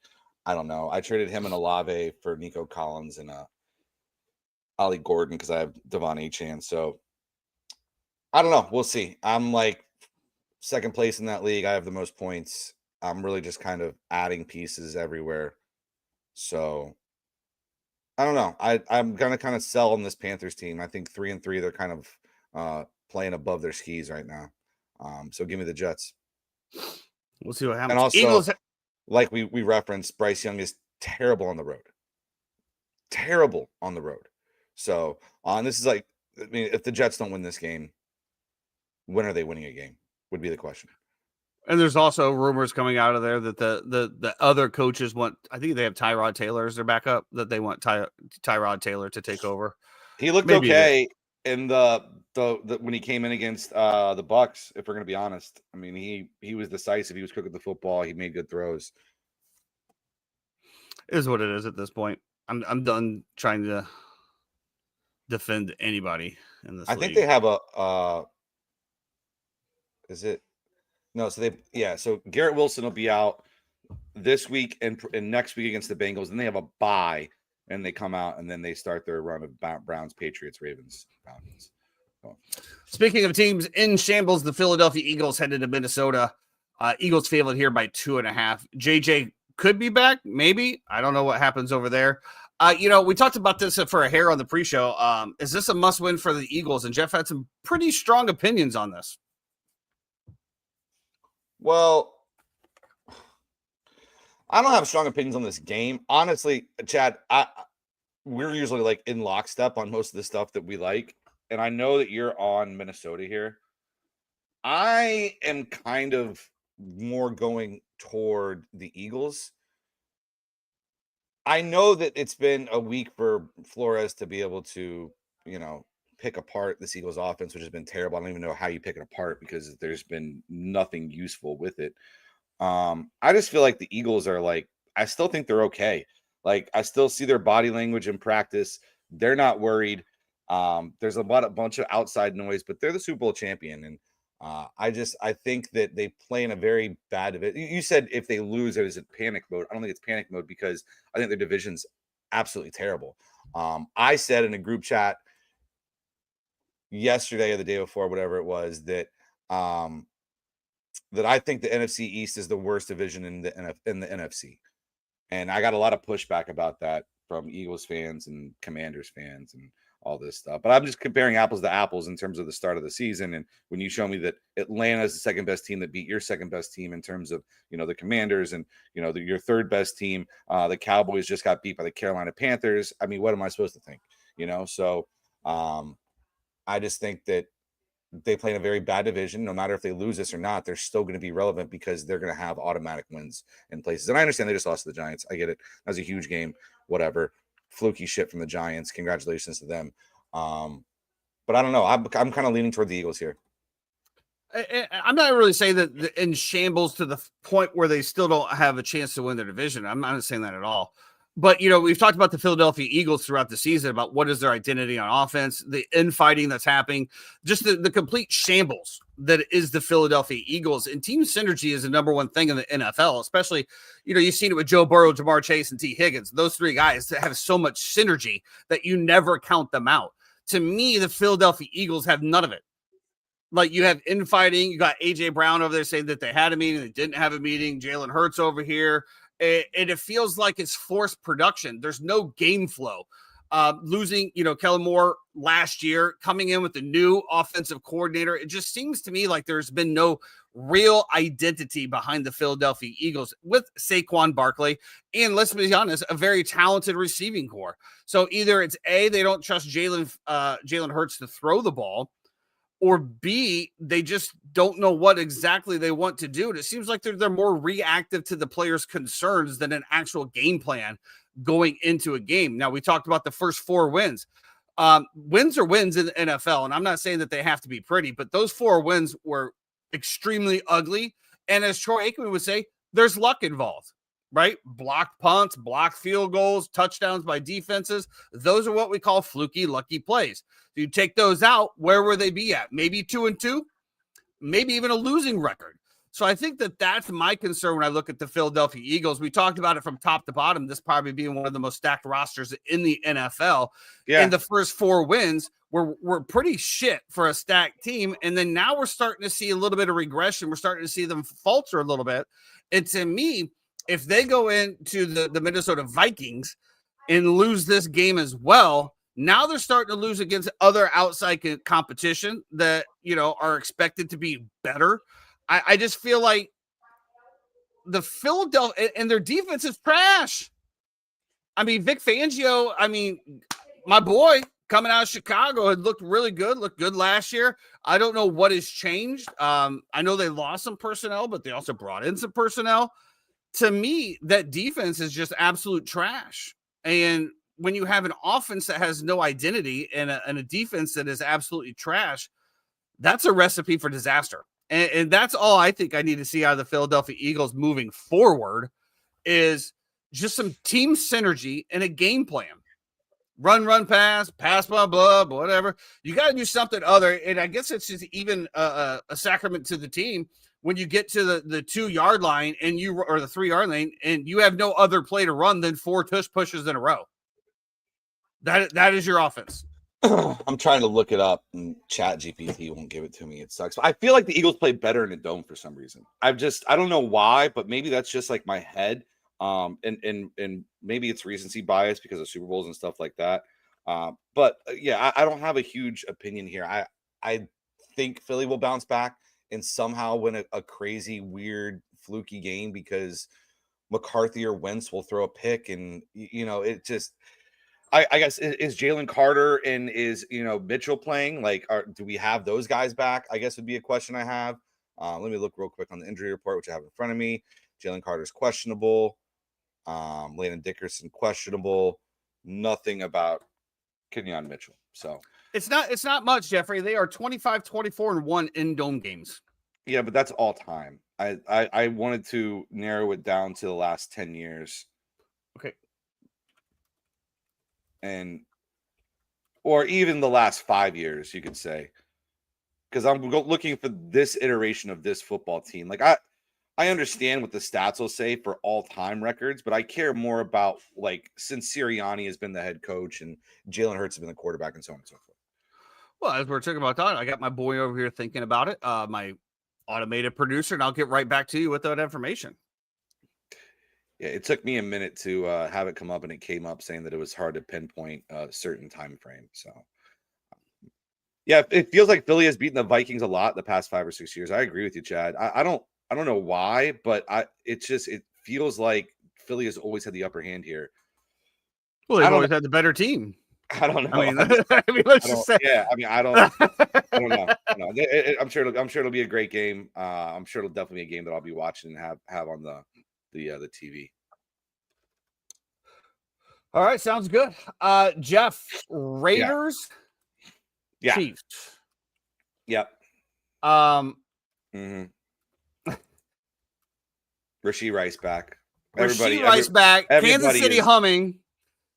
B: I don't know. I traded him and Olave for Nico Collins and Ollie Gordon because I have Devon Achane. So I don't know. We'll see. I'm like second place in that league. I have the most points. I'm really just kind of adding pieces everywhere. So I don't know. I'm gonna kind of sell on this Panthers team. I think 3-3. They're kind of playing above their skis right now. So give me the Jets.
A: We'll see what happens.
B: And also, Eagles. Like we referenced, Bryce Young is terrible on the road. Terrible on the road. So this is like, I mean, if the Jets don't win this game, when are they winning a game? Would be the question.
A: And there's also rumors coming out of there that the other coaches want. I think they have Tyrod Taylor as their backup. That they want Tyrod Taylor to take over.
B: He looked okay in the when he came in against the Bucks. If we're going to be honest, I mean he was decisive. He was cooking the football. He made good throws.
A: It is what it is at this point. I'm done trying to defend anybody in this.
B: I think they have a. Is it? No, so Garrett Wilson will be out this week and next week against the Bengals. Then they have a bye, and they come out, and then they start their run of Browns, Patriots, Ravens, Falcons. Oh.
A: Speaking of teams in shambles, the Philadelphia Eagles headed to Minnesota. Eagles favored here by 2.5. JJ could be back. Maybe. I don't know what happens over there. We talked about this for a hair on the pre-show. Is this a must-win for the Eagles? And Jeff had some pretty strong opinions on this.
B: Well, I don't have strong opinions on this game. Honestly, Chad, we're usually like in lockstep on most of the stuff that we like. And I know that you're on Minnesota here. I am kind of more going toward the Eagles. I know that it's been a week for Flores to be able to, pick apart this Eagles offense, which has been terrible. I don't even know how you pick it apart because there's been nothing useful with it. I just feel like the Eagles are I still think they're okay. I still see their body language in practice. They're not worried. There's a bunch of outside noise, but they're the Super Bowl champion. And I think that they play in a very bad division. You said if they lose, it is panic mode. I don't think it's panic mode because I think their division's absolutely terrible. I said in a group chat yesterday or the day before, whatever it was, that that I think the NFC East is the worst division in the NFC. And I got a lot of pushback about that from Eagles fans and Commanders fans and all this stuff. But I'm just comparing apples to apples in terms of the start of the season. And when you show me that Atlanta is the second best team that beat your second best team in terms of, the Commanders and, your third best team, the Cowboys just got beat by the Carolina Panthers. I mean, what am I supposed to think? So I just think that they play in a very bad division. No matter if they lose this or not, they're still going to be relevant because they're going to have automatic wins in places. And I understand they just lost to the Giants. I get it. That was a huge game, whatever. Fluky shit from the Giants. Congratulations to them. But I don't know. I'm kind of leaning toward the Eagles here.
A: I'm not really saying that in shambles to the point where they still don't have a chance to win their division. I'm not saying that at all. But, we've talked about the Philadelphia Eagles throughout the season about what is their identity on offense, the infighting that's happening, just the complete shambles that is the Philadelphia Eagles. And team synergy is the number one thing in the NFL, especially, you've seen it with Joe Burrow, Jamar Chase, and T. Higgins. Those three guys that have so much synergy that you never count them out. To me, the Philadelphia Eagles have none of it. You have infighting. You got A.J. Brown over there saying that they had a meeting, they didn't have a meeting. Jalen Hurts over here. It feels like it's forced production. There's no game flow. Losing, Kellen Moore last year, coming in with the new offensive coordinator. It just seems to me like there's been no real identity behind the Philadelphia Eagles with Saquon Barkley. And let's be honest, a very talented receiving core. So either it's A, they don't trust Jalen Hurts to throw the ball, or B, they just don't know what exactly they want to do. And it seems like they're more reactive to the players' concerns than an actual game plan going into a game. Now, we talked about the first 4 wins. Wins are wins in the NFL, and I'm not saying that they have to be pretty, but those 4 wins were extremely ugly. And as Troy Aikman would say, there's luck involved, right? Blocked punts, blocked field goals, touchdowns by defenses. Those are what we call fluky, lucky plays. You take those out, where will they be at? Maybe 2-2, maybe even a losing record. So I think that's my concern when I look at the Philadelphia Eagles. We talked about it from top to bottom. This probably being one of the most stacked rosters in the NFL. Yeah. And the first 4 wins were pretty shit for a stacked team. And then now we're starting to see a little bit of regression. We're starting to see them falter a little bit. And to me, if they go into the Minnesota Vikings and lose this game as well, now they're starting to lose against other outside competition that, are expected to be better. I just feel like the Philadelphia and their defense is trash. I mean, Vic Fangio, my boy coming out of Chicago had looked really good, looked good last year. I don't know what has changed. I know they lost some personnel, but they also brought in some personnel. To me, that defense is just absolute trash. And when you have an offense that has no identity and a defense that is absolutely trash, that's a recipe for disaster. And that's all I think I need to see out of the Philadelphia Eagles moving forward is just some team synergy and a game plan. Run, pass, blah, blah, whatever. You got to do something other. And I guess it's just even a sacrament to the team when you get to the 2-yard line or the 3-yard lane and you have no other play to run than 4 tush pushes in a row. That is your offense.
B: I'm trying to look it up and Chat GPT won't give it to me. It sucks. I feel like the Eagles play better in a dome for some reason. I don't know why, but maybe that's just like my head. And maybe it's recency bias because of Super Bowls and stuff like that. But yeah, I don't have a huge opinion here. I think Philly will bounce back and somehow win a crazy, weird, fluky game because McCarthy or Wentz will throw a pick, and it just. I guess is Jalen Carter and is Mitchell playing? Like, do we have those guys back? I guess would be a question I have. Let me look real quick on the injury report, which I have in front of me. Jalen Carter's questionable. Landon Dickerson questionable. Nothing about Kenyon Mitchell. So
A: it's not much, Jeffrey. They are 25, 24, and 1 in dome games.
B: Yeah, but that's all time. I wanted to narrow it down to the last 10 years.
A: Okay.
B: Or even the last 5 years, you could say, because I'm looking for this iteration of this football team. Like I understand what the stats will say for all-time records, but I care more about like since Sirianni has been the head coach and Jalen Hurts has been the quarterback and so on and so forth.
A: Well, as we're talking about that, I got my boy over here thinking about it, my automated producer, and I'll get right back to you with that information.
B: Yeah, it took me a minute to have it come up, and it came up saying that it was hard to pinpoint a certain time frame. So, yeah, it feels like Philly has beaten the Vikings a lot the past 5 or 6 years. I agree with you, Chad. I don't know why, but it feels like Philly has always had the upper hand here.
A: Well, they've always had the better team.
B: I don't know.
A: I mean, let's just say.
B: Yeah, I mean, I don't know. No, I'm sure it'll be a great game. I'm sure it'll definitely be a game that I'll be watching and have on the TV.
A: All right, sounds good. Jeff, Raiders,
B: yeah.
A: Chiefs.
B: Yep.
A: Rasheed
B: Rice back.
A: Rice back. Kansas City humming.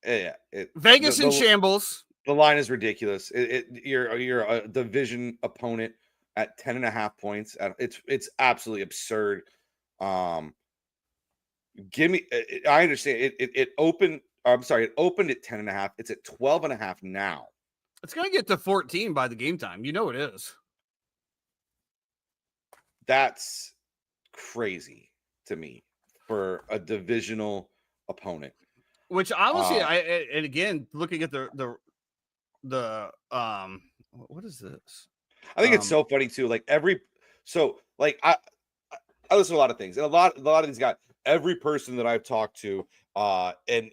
B: Yeah.
A: Vegas in shambles.
B: The line is ridiculous. You're a division opponent at 10.5 points. It's absolutely absurd. Give me. I understand. It opened. I'm sorry. It opened at 10.5. It's at 12.5 now.
A: It's going to get to 14 by the game time. You know it is.
B: That's crazy to me for a divisional opponent.
A: Which honestly, and again, looking at the what is this?
B: I think it's so funny too. Like I listen to a lot of things, and a lot of these guys. Every person that I've talked to, in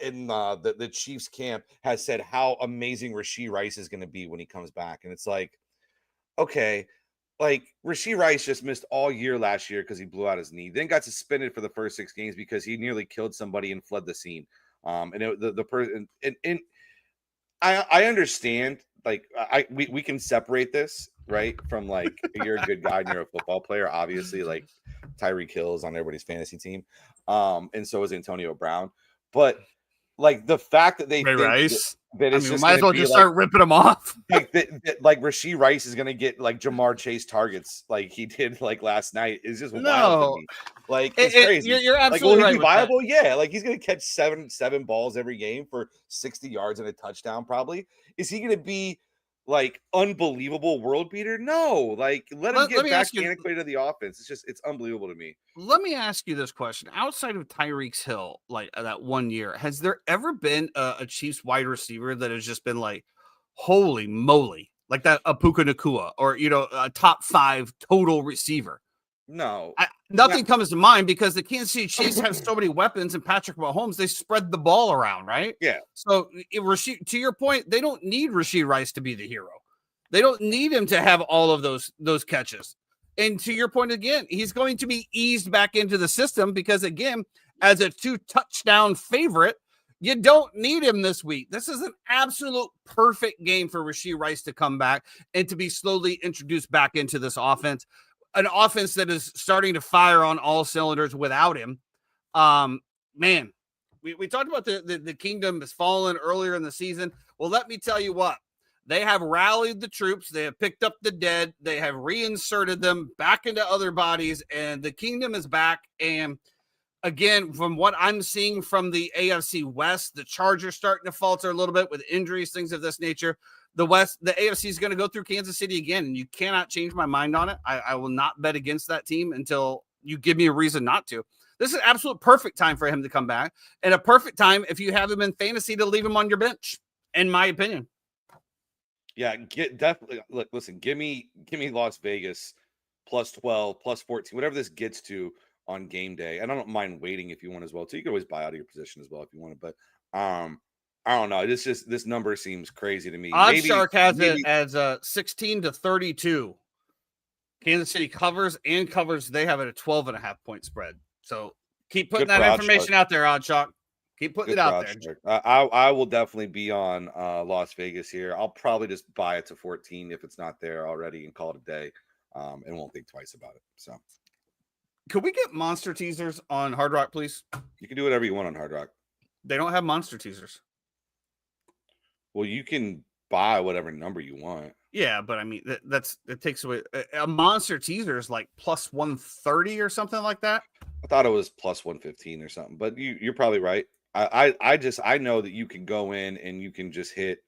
B: the Chiefs camp has said how amazing Rasheed Rice is going to be when he comes back, and it's like, okay, like Rasheed Rice just missed all year last year because he blew out his knee, then got suspended for the first 6 games because he nearly killed somebody and fled the scene. The person and I understand, like we can separate this, right, from like you're a good guy and you're a football player. Obviously, like Tyreek Hill is on everybody's fantasy team, and so is Antonio Brown. But like the fact that they think
A: Rice,
B: that it's just
A: might as well just start ripping them off.
B: Like Rasheed Rice is going to get like Jamar Chase targets like he did like last night is just wild to me. Like it's crazy.
A: You're absolutely
B: like, will
A: right.
B: He be viable? Yeah, like he's going to catch seven balls every game for 60 yards and a touchdown. Probably. Is he going to be like unbelievable world beater? No. Like let him get back antiquated to the offense. It's unbelievable to me.
A: Let me ask you this question: outside of Tyreek Hill, like that 1 year, has there ever been a Chiefs wide receiver that has just been like, holy moly, like that Puka Nacua, or a top 5 total receiver?
B: No,
A: nothing comes to mind because the Kansas City Chiefs have so many weapons, and Patrick Mahomes, they spread the ball around, right?
B: Yeah.
A: So to your point, they don't need Rasheed Rice to be the hero. They don't need him to have all of those catches. And to your point again, he's going to be eased back into the system because, again, as a 2-touchdown favorite, you don't need him this week. This is an absolute perfect game for Rasheed Rice to come back and to be slowly introduced back into this offense. An offense that is starting to fire on all cylinders without him. Man, we talked about the kingdom has fallen earlier in the season. Well, let me tell you what. They have rallied the troops. They have picked up the dead. They have reinserted them back into other bodies, and the kingdom is back. And again, from what I'm seeing from the AFC West, the Chargers starting to falter a little bit with injuries, things of this nature. The AFC is going to go through Kansas City again, and you cannot change my mind on it. I will not bet against that team until you give me a reason not to. This is an absolute perfect time for him to come back, and a perfect time if you have him in fantasy to leave him on your bench, in my opinion.
B: Yeah, definitely. Look, listen, give me Las Vegas plus 12, plus 14, whatever this gets to on game day. And I don't mind waiting if you want as well. So you can always buy out of your position as well if you want it. But I don't know. This number seems crazy to me.
A: OddsShark has it as 16-32. Kansas City covers. They have it at 12.5 point spread. So keep putting that information out there, OddsShark. Keep putting it out there.
B: I will definitely be on Las Vegas here. I'll probably just buy it to 14 if it's not there already and call it a day, and won't think twice about it. So,
A: could we get monster teasers on Hard Rock, please?
B: You can do whatever you want on Hard Rock.
A: They don't have monster teasers.
B: Well, you can buy whatever number you want.
A: Yeah, but I mean it takes away a monster teaser is like plus 130 or something like that.
B: I thought it was plus 115 or something, but you're probably right. I know that you can go in and you can just hit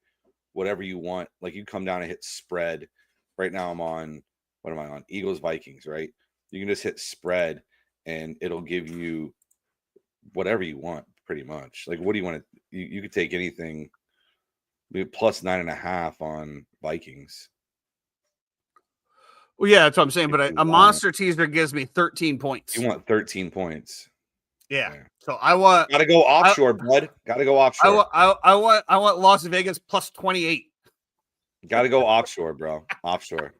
B: whatever you want. Like you come down and hit spread. Right now I'm on, what am I on? Eagles Vikings, right? You can just hit spread and it'll give you whatever you want pretty much. Like what do you want to, you could take anything, plus 9.5 on Vikings.
A: Well, yeah, that's what I'm saying. But a monster teaser gives me 13 points.
B: You want 13 points.
A: Yeah. So I want.
B: Got to go offshore, bud. Got to go offshore.
A: I want Las Vegas plus 28.
B: Got to go offshore, bro. Offshore.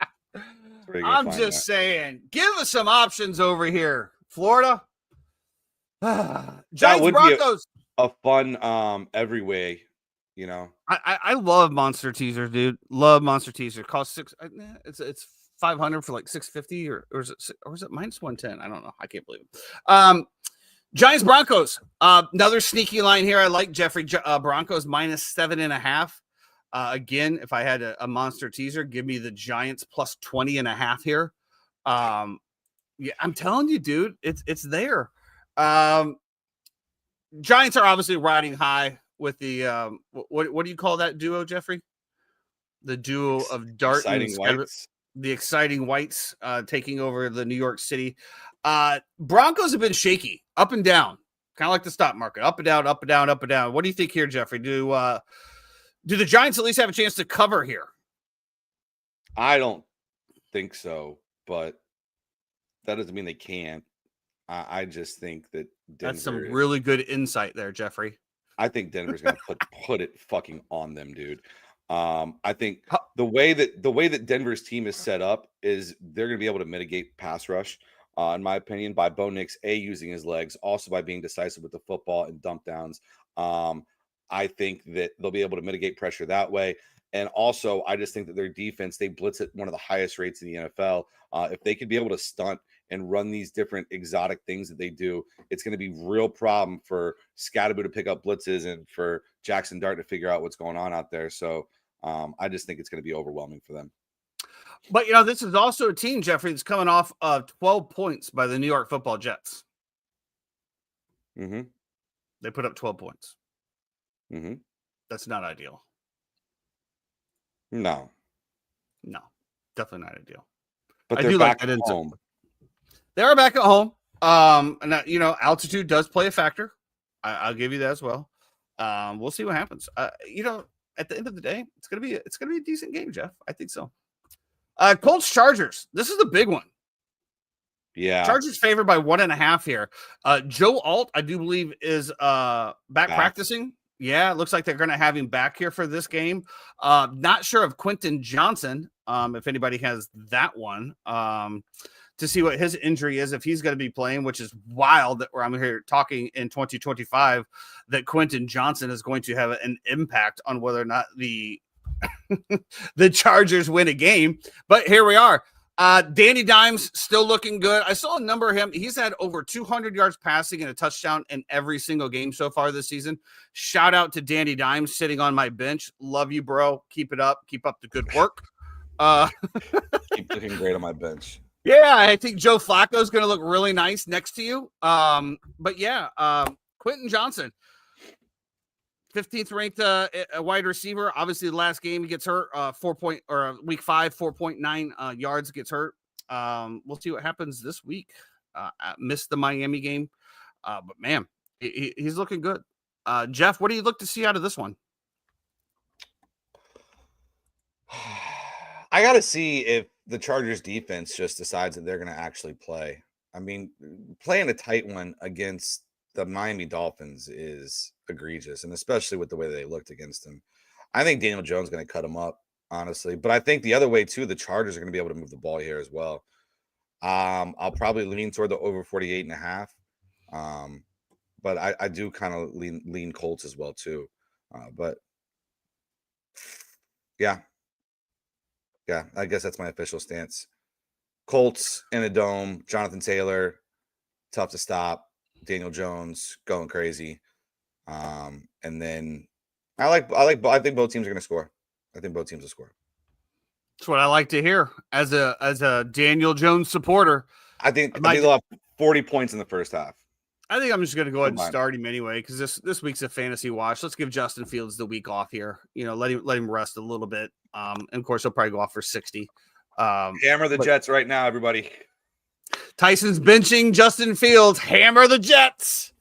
A: I'm just saying, give us some options over here, Florida. Giants Broncos.
B: A fun every way. You know,
A: I love monster teasers, dude. Love monster teaser. Cost $6. It's 500 for like 650 or is it minus 110? I don't know. I can't believe it. Giants Broncos. Another sneaky line here. I like Jeffrey. Broncos minus 7.5. Again, if I had a monster teaser, give me the Giants plus 20.5 here. Yeah, I'm telling you, dude, it's there. Giants are obviously riding high with the what do you call that duo, Jeffrey? The duo of Dart and Whites. The exciting Whites taking over the New York City. Broncos have been shaky, up and down, kind of like the stock market, up and down, up and down, up and down. What do you think here, Jeffrey? Do the Giants at least have a chance to cover here?
B: I don't think so, but that doesn't mean they can't. I just think that Denver,
A: that's some really good insight there, Jeffrey.
B: I think Denver's going to put it fucking on them, dude. I think the way that Denver's team is set up is they're going to be able to mitigate pass rush, in my opinion, by Bo Nix using his legs, also by being decisive with the football and dump downs. I think that they'll be able to mitigate pressure that way. And also, I just think that their defense, they blitz at one of the highest rates in the NFL. If they could be able to stunt and run these different exotic things that they do, it's going to be real problem for Scatterboo to pick up blitzes and for Jackson Dart to figure out what's going on out there. So I just think it's going to be overwhelming for them.
A: But, this is also a team, Jeffrey, that's coming off of 12 points by the New York Football Jets.
B: Mm-hmm.
A: They put up 12 points.
B: Mm-hmm.
A: That's not ideal.
B: No,
A: definitely not ideal.
B: But they're back at home.
A: They are back at home. And altitude does play a factor. I'll give you that as well. We'll see what happens. At the end of the day, it's gonna be a decent game, Jeff. I think so. Colts Chargers. This is the big one.
B: Yeah,
A: Chargers favored by 1.5 here. Joe Alt, I do believe, is back practicing. Yeah, it looks like they're going to have him back here for this game. Not sure of Quentin Johnson, if anybody has that one, to see what his injury is, if he's going to be playing, which is wild that I'm here talking in 2025 that Quentin Johnson is going to have an impact on whether or not the Chargers win a game. But here we are. Danny Dimes still looking good. I saw a number of him. He's had over 200 yards passing and a touchdown in every single game so far this season. Shout out to Danny Dimes sitting on my bench. Love you, bro. Keep it up. Keep up the good work.
B: Keep looking great on my bench.
A: Yeah, I think Joe Flacco is going to look really nice next to you. But yeah, Quentin Johnson, 15th ranked wide receiver. Obviously, the last game he gets hurt. Week 5, 4.9 yards gets hurt. We'll see what happens this week. missed the Miami game. But man, he's looking good. Jeff, what do you look to see out of this one?
B: I got to see if the Chargers defense just decides that they're going to actually play. I mean, playing a tight one against the Miami Dolphins is egregious, and especially with the way they looked against him. I think Daniel Jones is going to cut him up, honestly. But I think the other way, too, the Chargers are going to be able to move the ball here as well. I'll probably lean toward the over 48.5. But I do kind of lean Colts as well, too. But yeah, I guess that's my official stance. Colts in a dome, Jonathan Taylor, tough to stop. Daniel Jones going crazy. And then I think both teams are going to score. I think both teams will score.
A: That's what I like to hear as a Daniel Jones supporter.
B: I think they'll have 40 points in the first half. I
A: think I'm just going to go ahead and start him anyway because this week's a fantasy watch. Let's give Justin Fields the week off here. Let him rest a little bit. And of course, he'll probably go off for 60.
B: Hammer the Jets right now, everybody.
A: Tyson's benching Justin Fields. Hammer the Jets.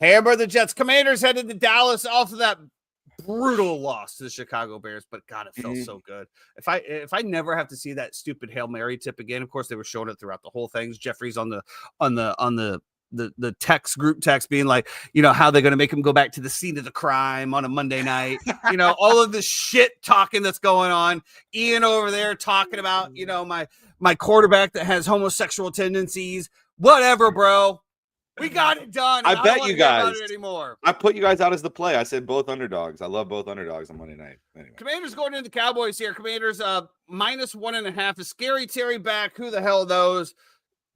A: Hammer the Jets. Commanders headed to Dallas off of that brutal loss to the Chicago Bears, but God, it felt so good. If I never have to see that stupid Hail Mary tip again, of course they were showing it throughout the whole thing. Jeffrey's on the text group text being like, how they're going to make him go back to the scene of the crime on a Monday night, all of the shit talking that's going on. Ian over there talking about, my quarterback that has homosexual tendencies, whatever, bro. We got it done.
B: I bet you guys
A: anymore.
B: I put you guys out as the play. I said both underdogs. I love both underdogs on Monday night. Anyway.
A: Commanders going into the Cowboys here. Commanders -1.5. Is Scary Terry back? Who the hell knows?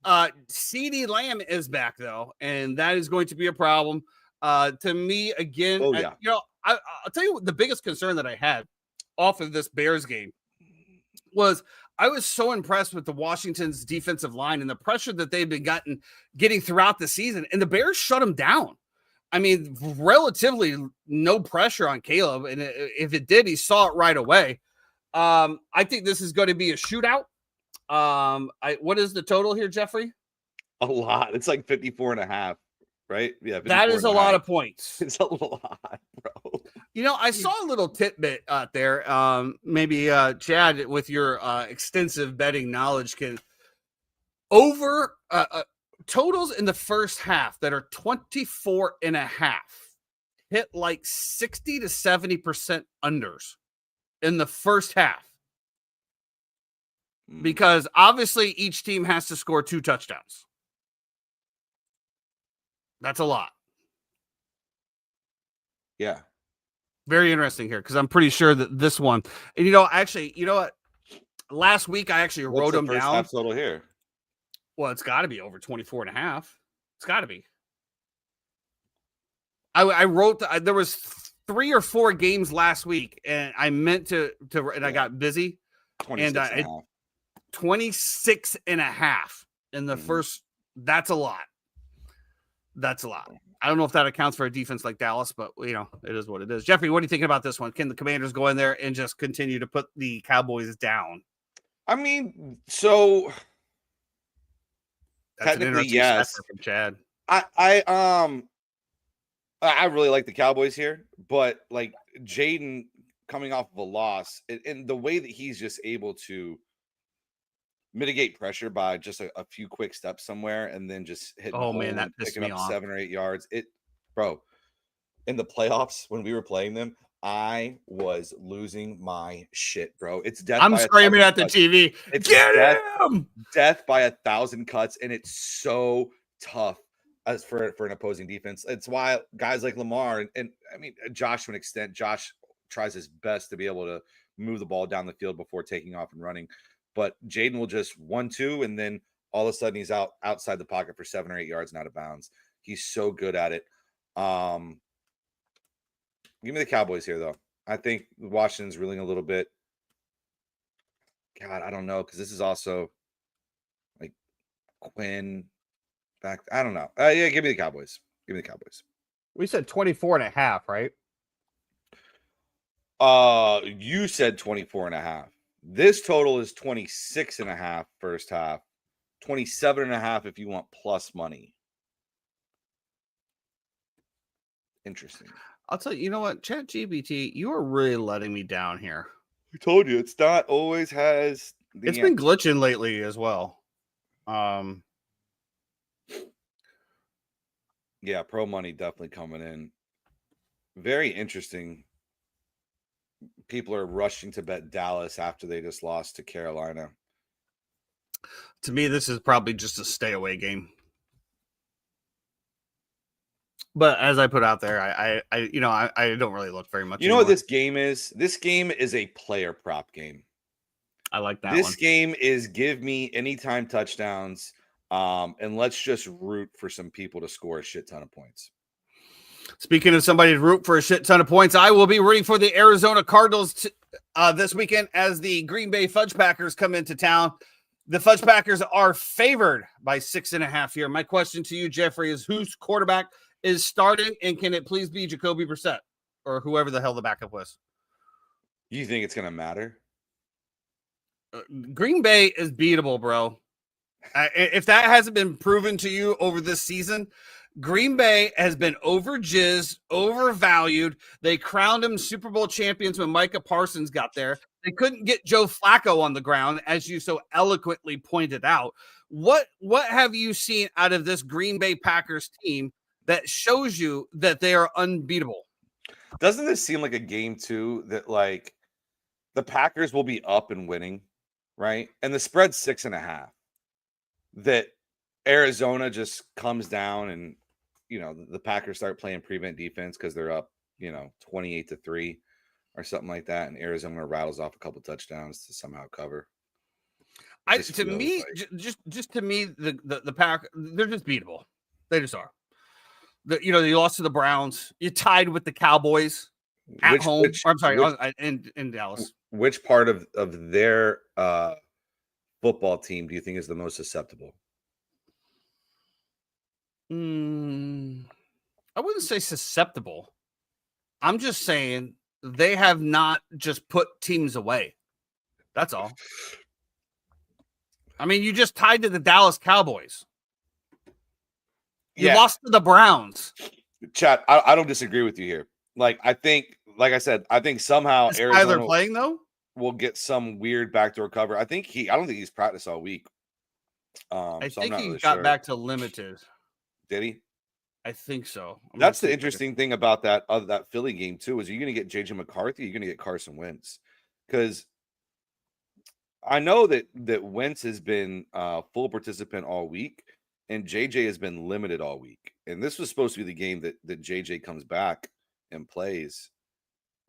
A: CeeDee Lamb is back though, and that is going to be a problem. To me again.
B: Oh, yeah.
A: I'll tell you what the biggest concern that I had off of this Bears game was I was so impressed with the Washington's defensive line and the pressure that they've been getting throughout the season, and the Bears shut them down. I mean, relatively no pressure on Caleb, and if it did, he saw it right away. I think this is going to be a shootout. What is the total here, Jeffrey?
B: A lot. It's like 54.5, right? Yeah,
A: that is a lot of points.
B: It's a lot, bro.
A: I saw a little tidbit out there. Maybe Chad, with your extensive betting knowledge, can over totals in the first half that are 24.5 hit like 60 to 70% unders in the first half. Because obviously each team has to score 2 touchdowns. That's a lot.
B: Yeah.
A: Very interesting here because I'm pretty sure that this one, and you know what? Last week I actually wrote them down.
B: Half total here.
A: Well, it's got to be over 24.5. It's got to be. I wrote there was 3 or 4 games last week, and I meant to and I got busy. 26.5 in the first. That's a lot. That's a lot. I don't know if that accounts for a defense like Dallas, but it is what it is. Jeffrey, what are you thinking about this one? Can the Commanders go in there and just continue to put the Cowboys down?
B: I mean, so
A: that's
B: technically, yes.
A: From Chad.
B: I really like the Cowboys here, but like Jaden coming off of a loss and the way that he's just able to mitigate pressure by just a few quick steps somewhere and then just hitting
A: that
B: picking up 7 or 8 yards. Bro, in the playoffs when we were playing them, I was losing my shit, bro. It's death.
A: I'm screaming at the TV.
B: It's
A: Get him!
B: Death by 1,000 cuts, and it's so tough as for an opposing defense. It's why guys like Lamar and I mean Josh to an extent. Josh tries his best to be able to move the ball down the field before taking off and running. But Jaden will just 1-2, and then all of a sudden he's outside the pocket for 7 or 8 yards and out of bounds. He's so good at it. Give me the Cowboys here, though. I think Washington's reeling a little bit. God, I don't know, because this is also like Quinn back. I don't know. Yeah, give me the Cowboys. Give me the Cowboys.
A: We said 24.5, right?
B: You said 24.5. This total is 26.5 first half. 27.5 if you want plus money. Interesting.
A: I'll tell you, you know what? ChatGPT, you are really letting me down here.
B: I told you, it's not always has the
A: It's been glitching lately as well.
B: Yeah, pro money definitely coming in. Very interesting. People are rushing to bet Dallas after they just lost to Carolina.
A: To me, this is probably just a stay away game. But as I put out there, I don't really look very much.
B: You know what this game is? This game is a player prop game.
A: I like that.
B: This game is give me anytime touchdowns, and let's just root for some people to score a shit ton of points.
A: Speaking of somebody to root for a shit ton of points, I will be rooting for the Arizona Cardinals this weekend as the Green Bay Fudge Packers come into town. The Fudge Packers are favored by 6.5 here. My question to you, Jeffrey, is whose quarterback is starting, and can it please be Jacoby Brissett or whoever the hell the backup was?
B: You think it's going to matter?
A: Green Bay is beatable, bro. If that hasn't been proven to you over this season, Green Bay has been overjizzed, overvalued. They crowned him Super Bowl champions when Micah Parsons got there. They couldn't get Joe Flacco on the ground, as you so eloquently pointed out. What have you seen out of this Green Bay Packers team that shows you that they are unbeatable?
B: Doesn't this seem like a game, too, that, like, the Packers will be up and winning, right? And the spread's 6.5. That Arizona just comes down and, the Packers start playing prevent defense because they're up, 28-3 or something like that. And Arizona rattles off a couple touchdowns to somehow cover.
A: To me, the Pack, they're just beatable. They just are. You lost to the Browns. You tied with the Cowboys at home. In Dallas.
B: Which part of their football team do you think is the most susceptible?
A: I wouldn't say susceptible. I'm just saying they have not just put teams away. That's all. I mean, you just tied to the Dallas Cowboys. You lost to the Browns.
B: Chat, I don't disagree with you here. Like I said, I think somehow
A: is
B: Arizona
A: Tyler playing though
B: will get some weird backdoor cover. I don't think he's practiced all week.
A: I think he got back to limited.
B: Did he?
A: I think so.
B: That's the interesting thing about that Philly game too. Is you're going to get JJ McCarthy? You're going to get Carson Wentz? Because I know that Wentz has been full participant all week, and JJ has been limited all week. And this was supposed to be the game that JJ comes back and plays,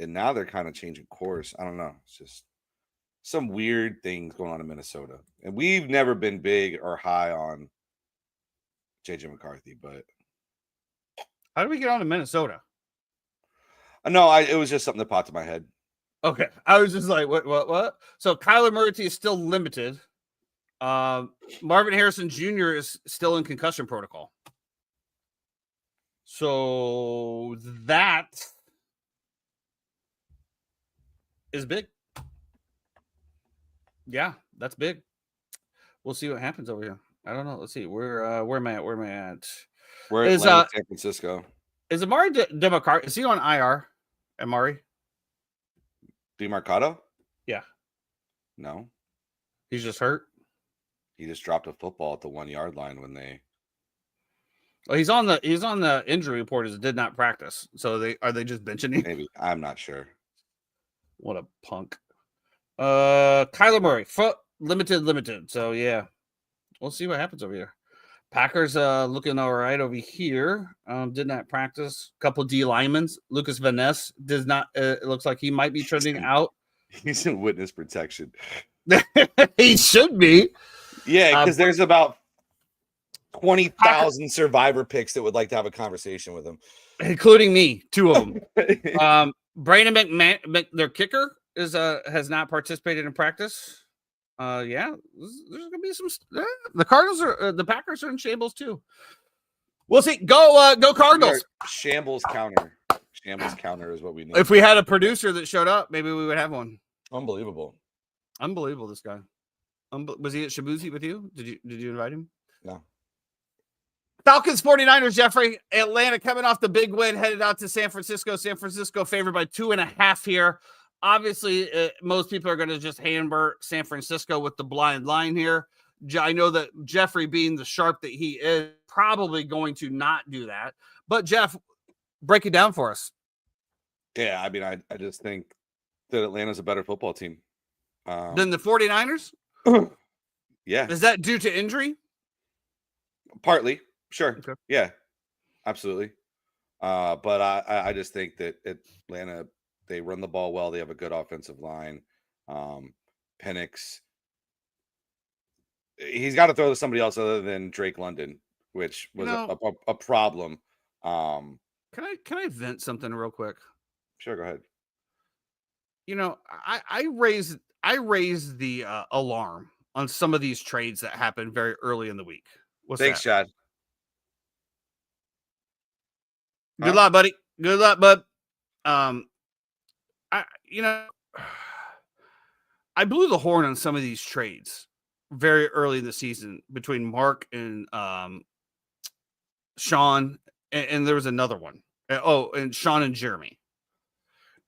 B: and now they're kind of changing course. I don't know. It's just some weird things going on in Minnesota, and we've never been big or high on JJ McCarthy, but
A: how do we get on to Minnesota?
B: No, it was just something that popped in my head.
A: Okay, I was just like, what? So Kyler Murray is still limited. Marvin Harrison Jr. is still in concussion protocol. So that is big. Yeah, that's big. We'll see what happens over here. I don't know. Let's see. Where am I at? We're
B: at San Francisco.
A: Is Amari DeMarcado? Is he on IR? Amari
B: DeMarcado?
A: Yeah.
B: No.
A: He's just hurt.
B: He just dropped a football at the 1 yard line when they.
A: Well, he's on the injury report as did not practice. So are they just benching him?
B: Maybe. I'm not sure.
A: What a punk. Kyler Murray, foot limited. So yeah, we'll see what happens over here. Packers looking all right over here. Did not practice. Couple D linemen. Lucas Van Ness does not. It looks like he might be trending out.
B: He's in witness protection.
A: He should be.
B: Yeah, because there's about 20,000 survivor picks that would like to have a conversation with him,
A: including me. 2 of them. Brandon McMahon, their kicker, has not participated in practice. Yeah, there's gonna be some. The Cardinals the Packers are in shambles too. We'll see. Go Cardinals!
B: Shambles counter. Shambles counter is what we need.
A: If we had a producer that showed up, maybe we would have one.
B: Unbelievable.
A: This guy. Was he at Shabuzi with you? Did you invite him?
B: No.
A: Falcons 49ers, Jeffrey. Atlanta coming off the big win, headed out to San Francisco. San Francisco favored by 2.5 here. Obviously, most people are going to just hammer San Francisco with the blind line here. I know that Jeffrey, being the sharp that he is, probably going to not do that. But, Jeff, break it down for us.
B: Yeah, I mean, I just think that Atlanta's a better football team.
A: Than the 49ers?
B: Yeah.
A: Is that due to injury?
B: Partly. Sure.
A: Okay.
B: Yeah, absolutely. But I just think that Atlanta, they run the ball well. They have a good offensive line. Penix, he's got to throw to somebody else other than Drake London, which was a problem.
A: Can I vent something real quick?
B: Sure, go ahead.
A: I raised the alarm on some of these trades that happened very early in the week.
B: Thanks, Chad.
A: Good luck, buddy. Good luck, bud. I blew the horn on some of these trades very early in the season between Mark and Sean, and there was another one. And Sean and Jeremy.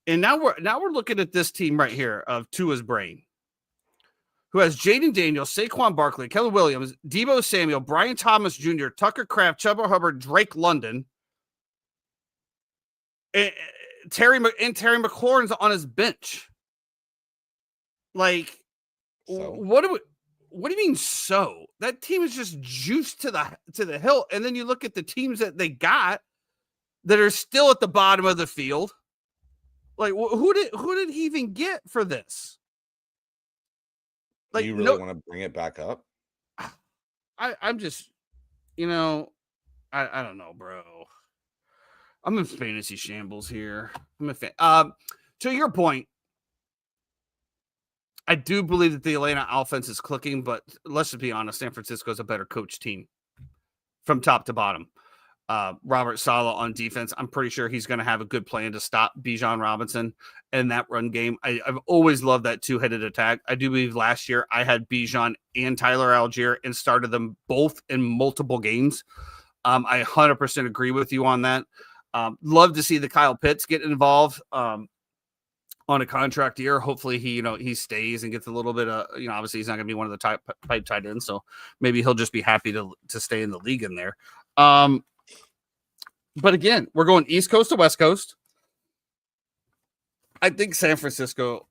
A: And now we're looking at this team right here of Tua's brain, who has Jaden Daniels, Saquon Barkley, Kellen Williams, Deebo Samuel, Brian Thomas Jr., Tucker Kraft, Chuba Hubbard, Drake London, and Terry McLaurin's on his bench. Like, so? What do you mean? So that team is just juiced to the hilt, and then you look at the teams that they got that are still at the bottom of the field. Like, who did he even get for this?
B: Like, you really want to bring it back up?
A: I'm just, I don't know, bro. I'm in fantasy shambles here. I'm a fan. To your point, I do believe that the Atlanta offense is clicking, but let's just be honest, San Francisco is a better coach team from top to bottom. Robert Saleh on defense, I'm pretty sure he's going to have a good plan to stop Bijan Robinson in that run game. I've always loved that two-headed attack. I do believe last year I had Bijan and Tyler Algier and started them both in multiple games. I 100% agree with you on that. Love to see the Kyle Pitts get involved on a contract year. Hopefully he stays and gets a little bit of, obviously he's not going to be one of the type tight ends. So maybe he'll just be happy to stay in the league in there. But again, we're going East Coast to West Coast. I think San Francisco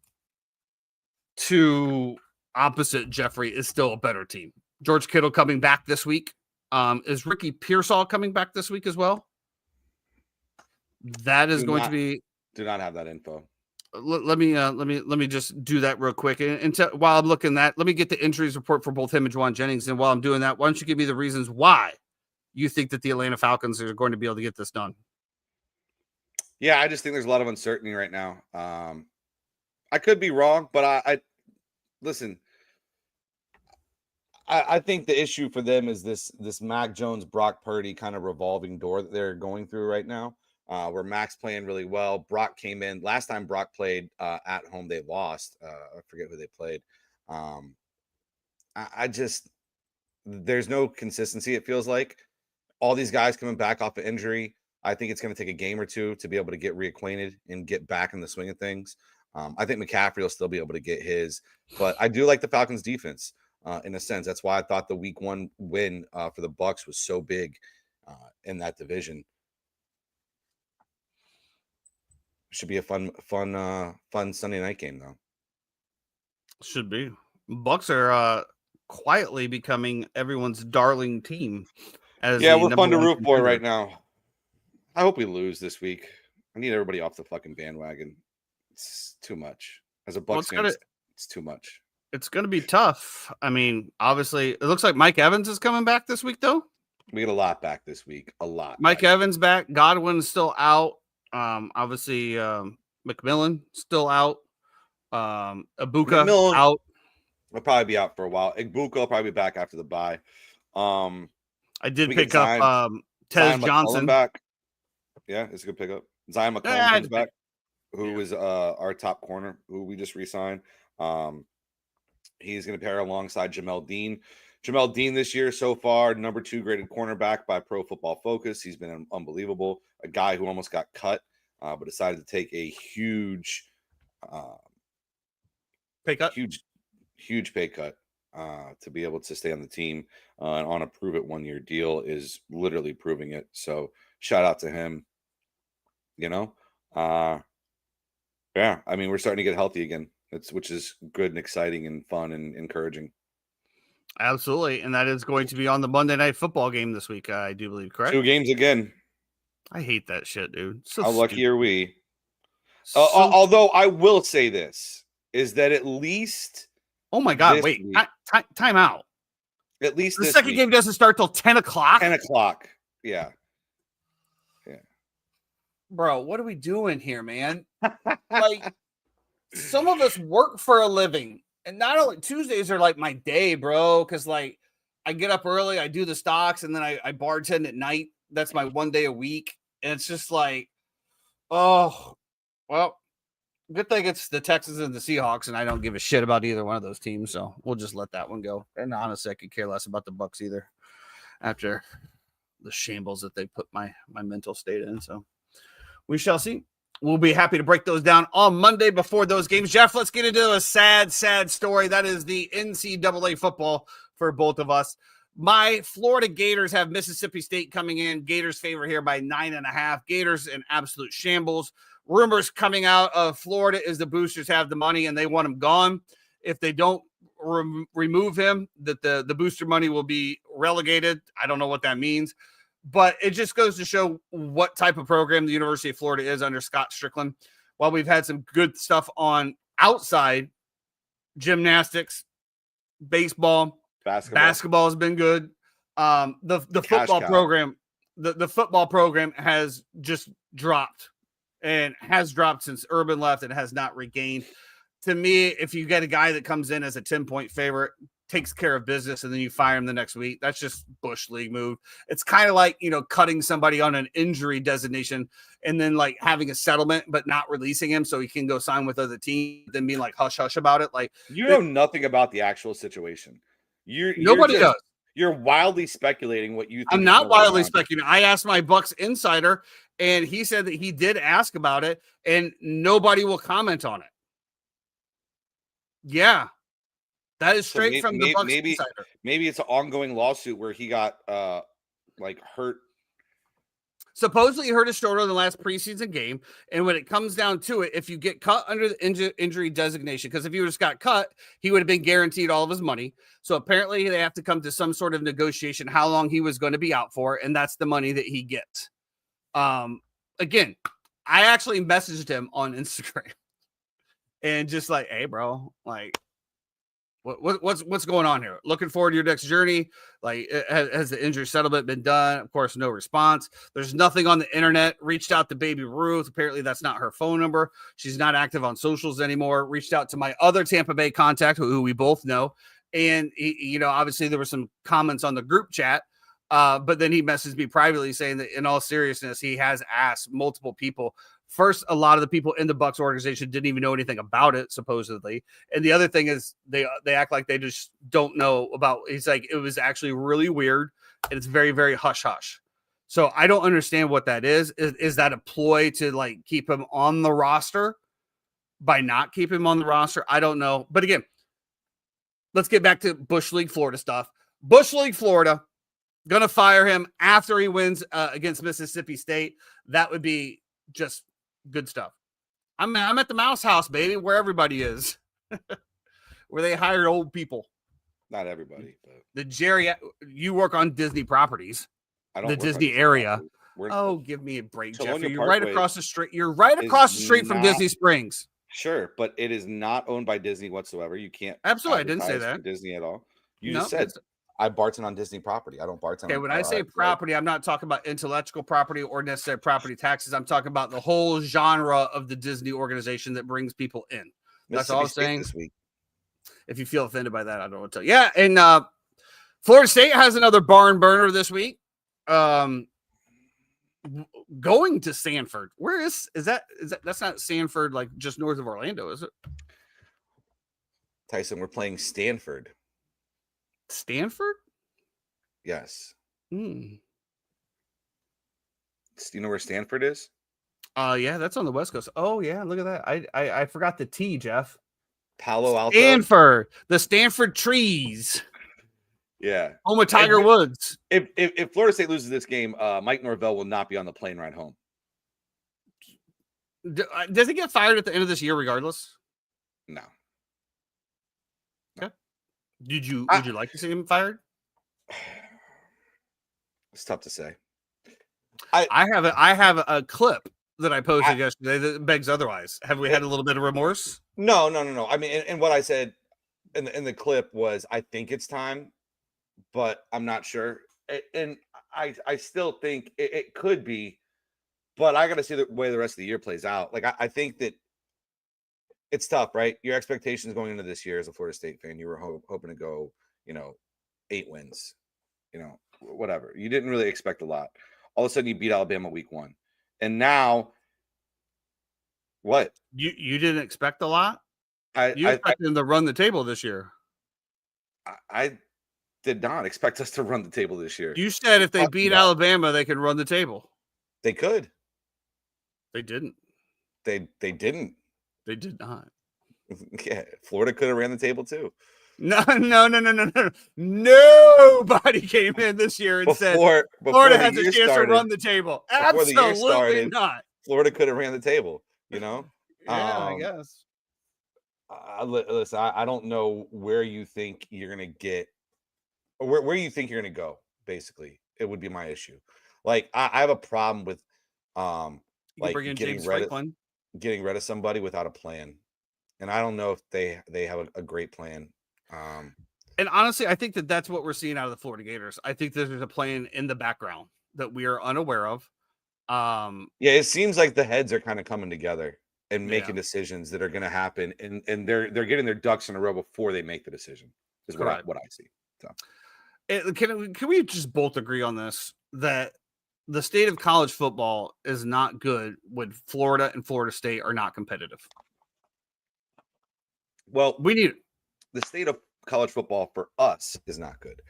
A: to opposite Jeffrey is still a better team. George Kittle coming back this week. Is Ricky Pearsall coming back this week as well? That is going to be.
B: Do not have that info.
A: Let me just do that real quick. And while I'm looking at that, let me get the injuries report for both him and Juwan Jennings. And while I'm doing that, why don't you give me the reasons why you think that the Atlanta Falcons are going to be able to get this done?
B: Yeah, I just think there's a lot of uncertainty right now. I could be wrong, but I listen. I think the issue for them is this Mac Jones, Brock Purdy kind of revolving door that they're going through right now, where Mac's playing really well. Brock came in. Last time Brock played at home, they lost. I forget who they played. There's no consistency, it feels like. All these guys coming back off of injury. I think it's going to take a game or two to be able to get reacquainted and get back in the swing of things. I think McCaffrey will still be able to get his. But I do like the Falcons' defense. In a sense, that's why I thought the week 1 win for the Bucs was so big in that division. Should be a fun Sunday night game, though.
A: Should be. Bucs are quietly becoming everyone's darling team.
B: We're fun to root for right now. I hope we lose this week. I need everybody off the fucking bandwagon. It's too much. As a Bucs fan, it's too much.
A: It's going to be tough. I mean, obviously, it looks like Mike Evans is coming back this week, though.
B: We get a lot back this week. A lot.
A: Mike Evans back. Godwin's still out. Obviously, McMillan still out. Ibuka out.
B: Will probably be out for a while. Ibuka will probably be back after the bye.
A: I did pick up Tez Johnson
B: back. Yeah, it's a good pickup. Zion McCollum comes back, who is our top corner, who we just re-signed. He's going to pair alongside Jamel Dean. Jamel Dean this year so far, number 2 graded cornerback by Pro Football Focus. He's been unbelievable. A guy who almost got cut, but decided to take a huge
A: pay cut.
B: Huge pay cut to be able to stay on the team and on a prove it 1-year deal is literally proving it. So shout out to him. Yeah, I mean, we're starting to get healthy again. Which is good and exciting and fun and encouraging.
A: Absolutely. And that is going to be on the Monday Night Football game this week, I do believe, correct?
B: 2 games again.
A: I hate that shit, dude. So
B: how lucky are we? Although I will say this, is that at least...
A: Oh, my God, wait. Time out.
B: At least
A: the second game doesn't start till 10 o'clock?
B: 10 o'clock, yeah.
A: Bro, what are we doing here, man? Like... Some of us work for a living, and not only Tuesdays are like my day, bro. Because like I get up early, I do the stocks, and then I bartend at night. That's my 1 day a week, and it's just like, oh, well, good thing it's the Texans and the Seahawks, and I don't give a shit about either one of those teams, so we'll just let that one go. And honestly, I could care less about the Bucks either after the shambles that they put my mental state in. So we shall see. We'll be happy to break those down on Monday before those games. Jeff, let's get into a sad story. That is the NCAA football for both of us. My Florida Gators have Mississippi State coming in. Gators favor here by 9.5. Gators in absolute shambles. Rumors coming out of Florida is the boosters have the money and they want him gone. If they don't remove him, that the booster money will be relegated. I don't know what that means. But it just goes to show what type of program the University of Florida is under Scott Strickland. While we've had some good stuff on outside, gymnastics, baseball, basketball has been good. The football program, the football program has just dropped and has dropped since Urban left and has not regained. To me, if you get a guy that comes in as a 10-point favorite, takes care of business, and then you fire him the next week, that's just Bush League move. It's kind of like, cutting somebody on an injury designation and then like having a settlement, but not releasing him so he can go sign with other teams, then being like hush hush about it. Like,
B: you know nothing about the actual situation.
A: Nobody does.
B: You're wildly speculating what you think.
A: I'm not wildly speculating. I asked my Bucks insider, and he said that he did ask about it, and nobody will comment on it. Yeah. That is straight from the Bucks insider.
B: Maybe it's an ongoing lawsuit where he got hurt.
A: Supposedly hurt his shoulder in the last preseason game. And when it comes down to it, if you get cut under the injury designation, because if he just got cut, he would have been guaranteed all of his money. So apparently they have to come to some sort of negotiation how long he was going to be out for, and that's the money that he gets. Again, I actually messaged him on Instagram and just like, hey, bro, like, what's going on here? Looking forward to your next journey. Like, has the injury settlement been done? Of course, no response. There's nothing on the internet. Reached out to Baby Ruth. Apparently, that's not her phone number. She's not active on socials anymore. Reached out to my other Tampa Bay contact, who we both know. And, obviously there were some comments on the group chat. But then he messaged me privately saying that in all seriousness, he has asked multiple people. First, a lot of the people in the Bucks organization didn't even know anything about it, supposedly. And the other thing is they act like they just don't know about. He's like, it was actually really weird, and it's very, very hush hush. So I don't understand what that is. Is that a ploy to like keep him on the roster by not keeping him on the roster? I don't know. But again, let's get back to Bush League Florida stuff. Bush League Florida gonna fire him after he wins against Mississippi State. That would be just good stuff. I'm at the Mouse House, baby, where everybody is, where they hired old people.
B: Not everybody,
A: but you work on Disney properties. I don't. The Disney area. Give me a break, Jeffrey. You're right across the street. You're right across the street from Disney Springs.
B: Sure, but it is not owned by Disney whatsoever. You can't.
A: Absolutely, I didn't say that.
B: Disney at all. You just said. I bartend on Disney property. I don't bartend.
A: Okay, when I say property, I'm not talking about intellectual property or necessary property taxes. I'm talking about the whole genre of the Disney organization that brings people in. That's all I'm saying. This week. If you feel offended by that, I don't know what to tell you. Yeah, and Florida State has another barn burner this week. Going to Sanford. Where is that? That's not Sanford, like just north of Orlando, is it?
B: Tyson, we're playing Stanford.
A: Stanford?
B: Yes.
A: Hmm.
B: Do you know where Stanford is?
A: Yeah, that's on the West Coast. Oh, yeah, look at that. I forgot the T, Jeff.
B: Palo Alto.
A: Stanford, the Stanford trees.
B: Yeah.
A: Home of Tiger Woods.
B: If Florida State loses this game, Mike Norvell will not be on the plane ride home.
A: Does he get fired at the end of this year regardless?
B: No.
A: Okay. Would you like to see him fired?
B: It's tough to say.
A: I have a clip that I posted yesterday that begs otherwise. Have we had a little bit of remorse?
B: No. I mean, and what I said in the clip was, I think it's time, but I'm not sure. And I still think it could be, but I got to see the way the rest of the year plays out. Like, I think that it's tough, right? Your expectations going into this year as a Florida State fan, you were hoping to go, 8 wins, whatever. You didn't really expect a lot. All of a sudden, you beat Alabama week 1, and now what?
A: You didn't expect a lot. You
B: I
A: expected them to run the table this year.
B: I did not expect us to run the table this year.
A: You said if they beat Alabama, they could run the table.
B: They could. They
A: didn't.
B: They didn't.
A: They did not.
B: Yeah, Florida could have ran the table too.
A: No. Nobody came in this year and said Florida has a chance to run the table. Absolutely not.
B: Florida could have ran the table,
A: Yeah, I guess.
B: Listen, I don't know where you think you're going to get, or where you think you're going to go, basically. It would be my issue. Like, I have a problem with like getting rid of somebody without a plan. And I don't know if they have a great plan.
A: And honestly, I think that's what we're seeing out of the Florida Gators. I think there's a plan in the background that we are unaware of.
B: Yeah, it seems like the heads are kind of coming together and making decisions that are going to happen, and they're getting their ducks in a row before they make the decision. Is what I see. So,
A: can we just both agree on this, that the state of college football is not good when Florida and Florida State are not competitive?
B: Well,
A: we need
B: the state of college football for us is not good.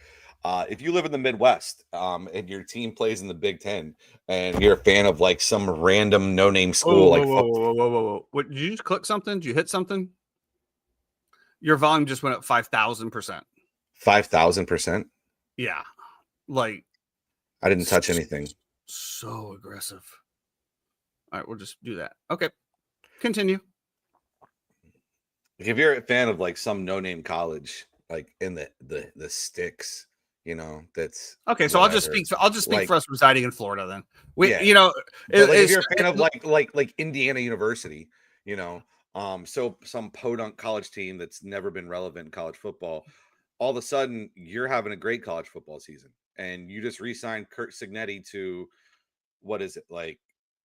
B: If you live in the Midwest and your team plays in the Big Ten and you're a fan of like some random no-name school,
A: whoa. What, did you just click something? Did you hit something? Your volume just went up 5,000%.
B: 5,000%?
A: Yeah. Like,
B: I didn't touch anything.
A: So aggressive. All right, we'll just do that. Okay. Continue.
B: If you're a fan of like some no-name college, like in the sticks, that's
A: okay. So whatever. I'll just speak for us residing in Florida. Then
B: if you're a fan of like Indiana University, so some podunk college team that's never been relevant in college football, all of a sudden you're having a great college football season, and you just re-signed Kurt Signetti to, what is it, like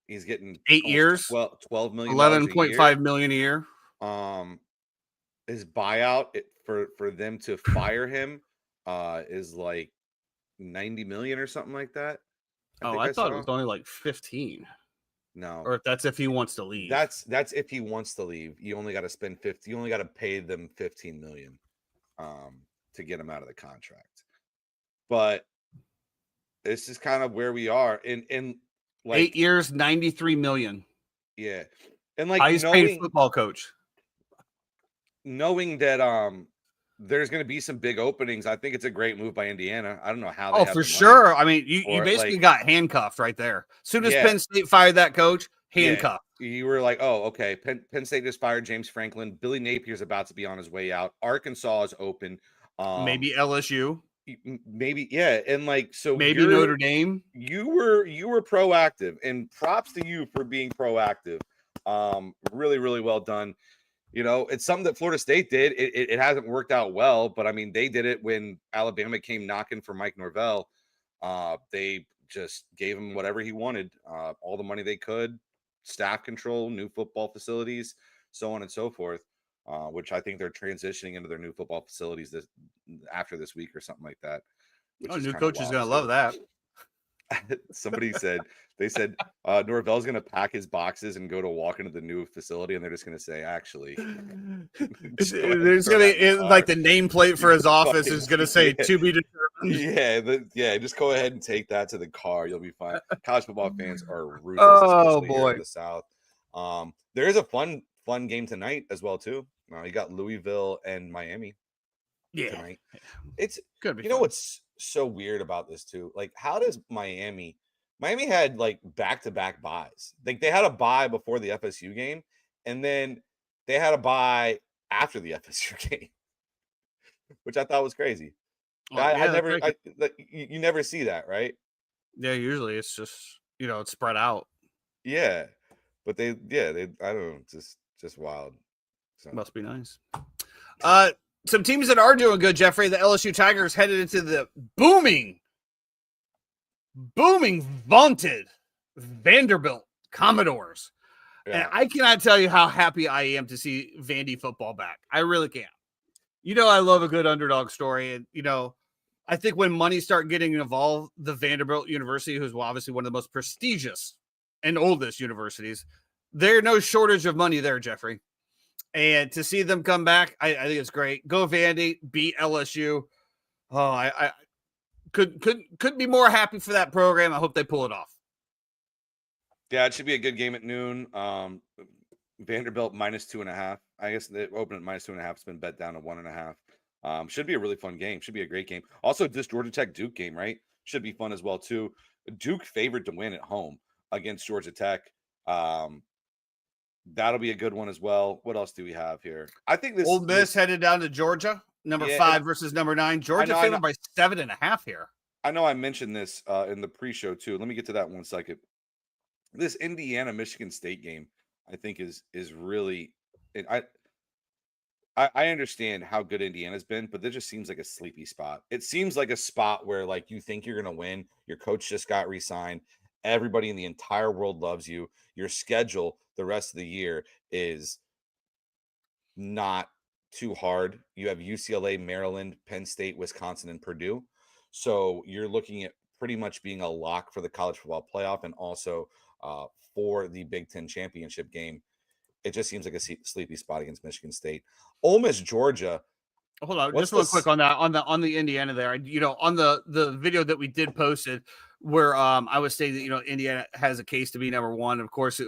B: he's getting
A: 8 years,
B: 12 million,
A: 11.5 million a year.
B: His buyout for them to fire him is like 90 million or something like that.
A: I thought it was only like 15.
B: No,
A: or if that's if he wants to leave.
B: That's if he wants to leave. You only got to spend 50. You only got to pay them 15 million to get him out of the contract. But this is kind of where we are in like
A: 8 years, 93 million.
B: Yeah, and like
A: highest paid football coach.
B: Knowing that there's going to be some big openings, I think it's a great move by Indiana. I don't know how. Oh,
A: for sure. I mean, you basically got handcuffed right there. As soon as Penn State fired that coach, handcuffed.
B: Yeah. You were like, oh, okay. Penn State just fired James Franklin. Billy Napier's about to be on his way out. Arkansas is open.
A: Maybe LSU.
B: Maybe, yeah. And like, so
A: maybe Notre Dame.
B: You were proactive, and props to you for being proactive. Really, really well done. It's something that Florida State did. It hasn't worked out well, but I mean, they did it when Alabama came knocking for Mike Norvell. They just gave him whatever he wanted, all the money they could, staff control, new football facilities, so on and so forth, which I think they're transitioning into their new football facilities after this week or something like that.
A: New coach is going to love that.
B: Somebody said Norvell's gonna pack his boxes and go to walk into the new facility, and they're just gonna say, actually, just go ahead and
A: There's
B: throw
A: gonna
B: that in
A: be
B: the car.
A: like the nameplate for his office is gonna say to be determined.
B: Yeah, just go ahead and take that to the car. You'll be fine. College football fans are ruthless,
A: Oh
B: especially here in
A: boy.
B: the South. There is a fun game tonight as well too. You got Louisville and Miami tonight. It's
A: Could be
B: you know
A: fun.
B: what's so weird about this too? Like, how does Miami had like back-to-back buys? Like, they had a buy before the FSU game, and then they had a buy after the FSU game, which I thought was crazy. You never see that, right?
A: Yeah, usually it's just it's spread out.
B: Yeah, but they I don't know, just wild. So.
A: Must be nice. Some teams that are doing good, Jeffrey. The LSU Tigers headed into the booming, vaunted Vanderbilt Commodores. Yeah. And I cannot tell you how happy I am to see Vandy football back. I really can. I love a good underdog story. And, I think when money start getting involved, the Vanderbilt University, who's obviously one of the most prestigious and oldest universities, there's no shortage of money there, Jeffrey. And to see them come back, I think it's great. Go Vandy, beat LSU. Oh, I couldn't be more happy for that program. I hope they pull it off.
B: Yeah, it should be a good game at noon. Vanderbilt -2.5. I guess they opened at -2.5. It's been bet down to 1.5. Should be a really fun game. Should be a great game. Also, this Georgia Tech Duke game, right? Should be fun as well too. Duke favored to win at home against Georgia Tech. That'll be a good one as well. What else do we have here? I think this
A: Ole Miss headed down to Georgia, number 5 versus number 9. Georgia favored by 7.5 here.
B: I know I mentioned this in the pre-show too. Let me get to that 1 second. This Indiana Michigan State game, I think is really. I understand how good Indiana's been, but there just seems like a sleepy spot. It seems like a spot where like you think you're going to win. Your coach just got re-signed. Everybody in the entire world loves you. Your schedule the rest of the year is not too hard. You have UCLA, Maryland, Penn State, Wisconsin, and Purdue. So you're looking at pretty much being a lock for the college football playoff and also for the Big Ten championship game. It just seems like a sleepy spot against Michigan State. Ole Miss, Georgia.
A: Hold on, just real quick on that, on the Indiana there. On the video that we did posted, where I was saying that Indiana has a case to be number 1. Of course,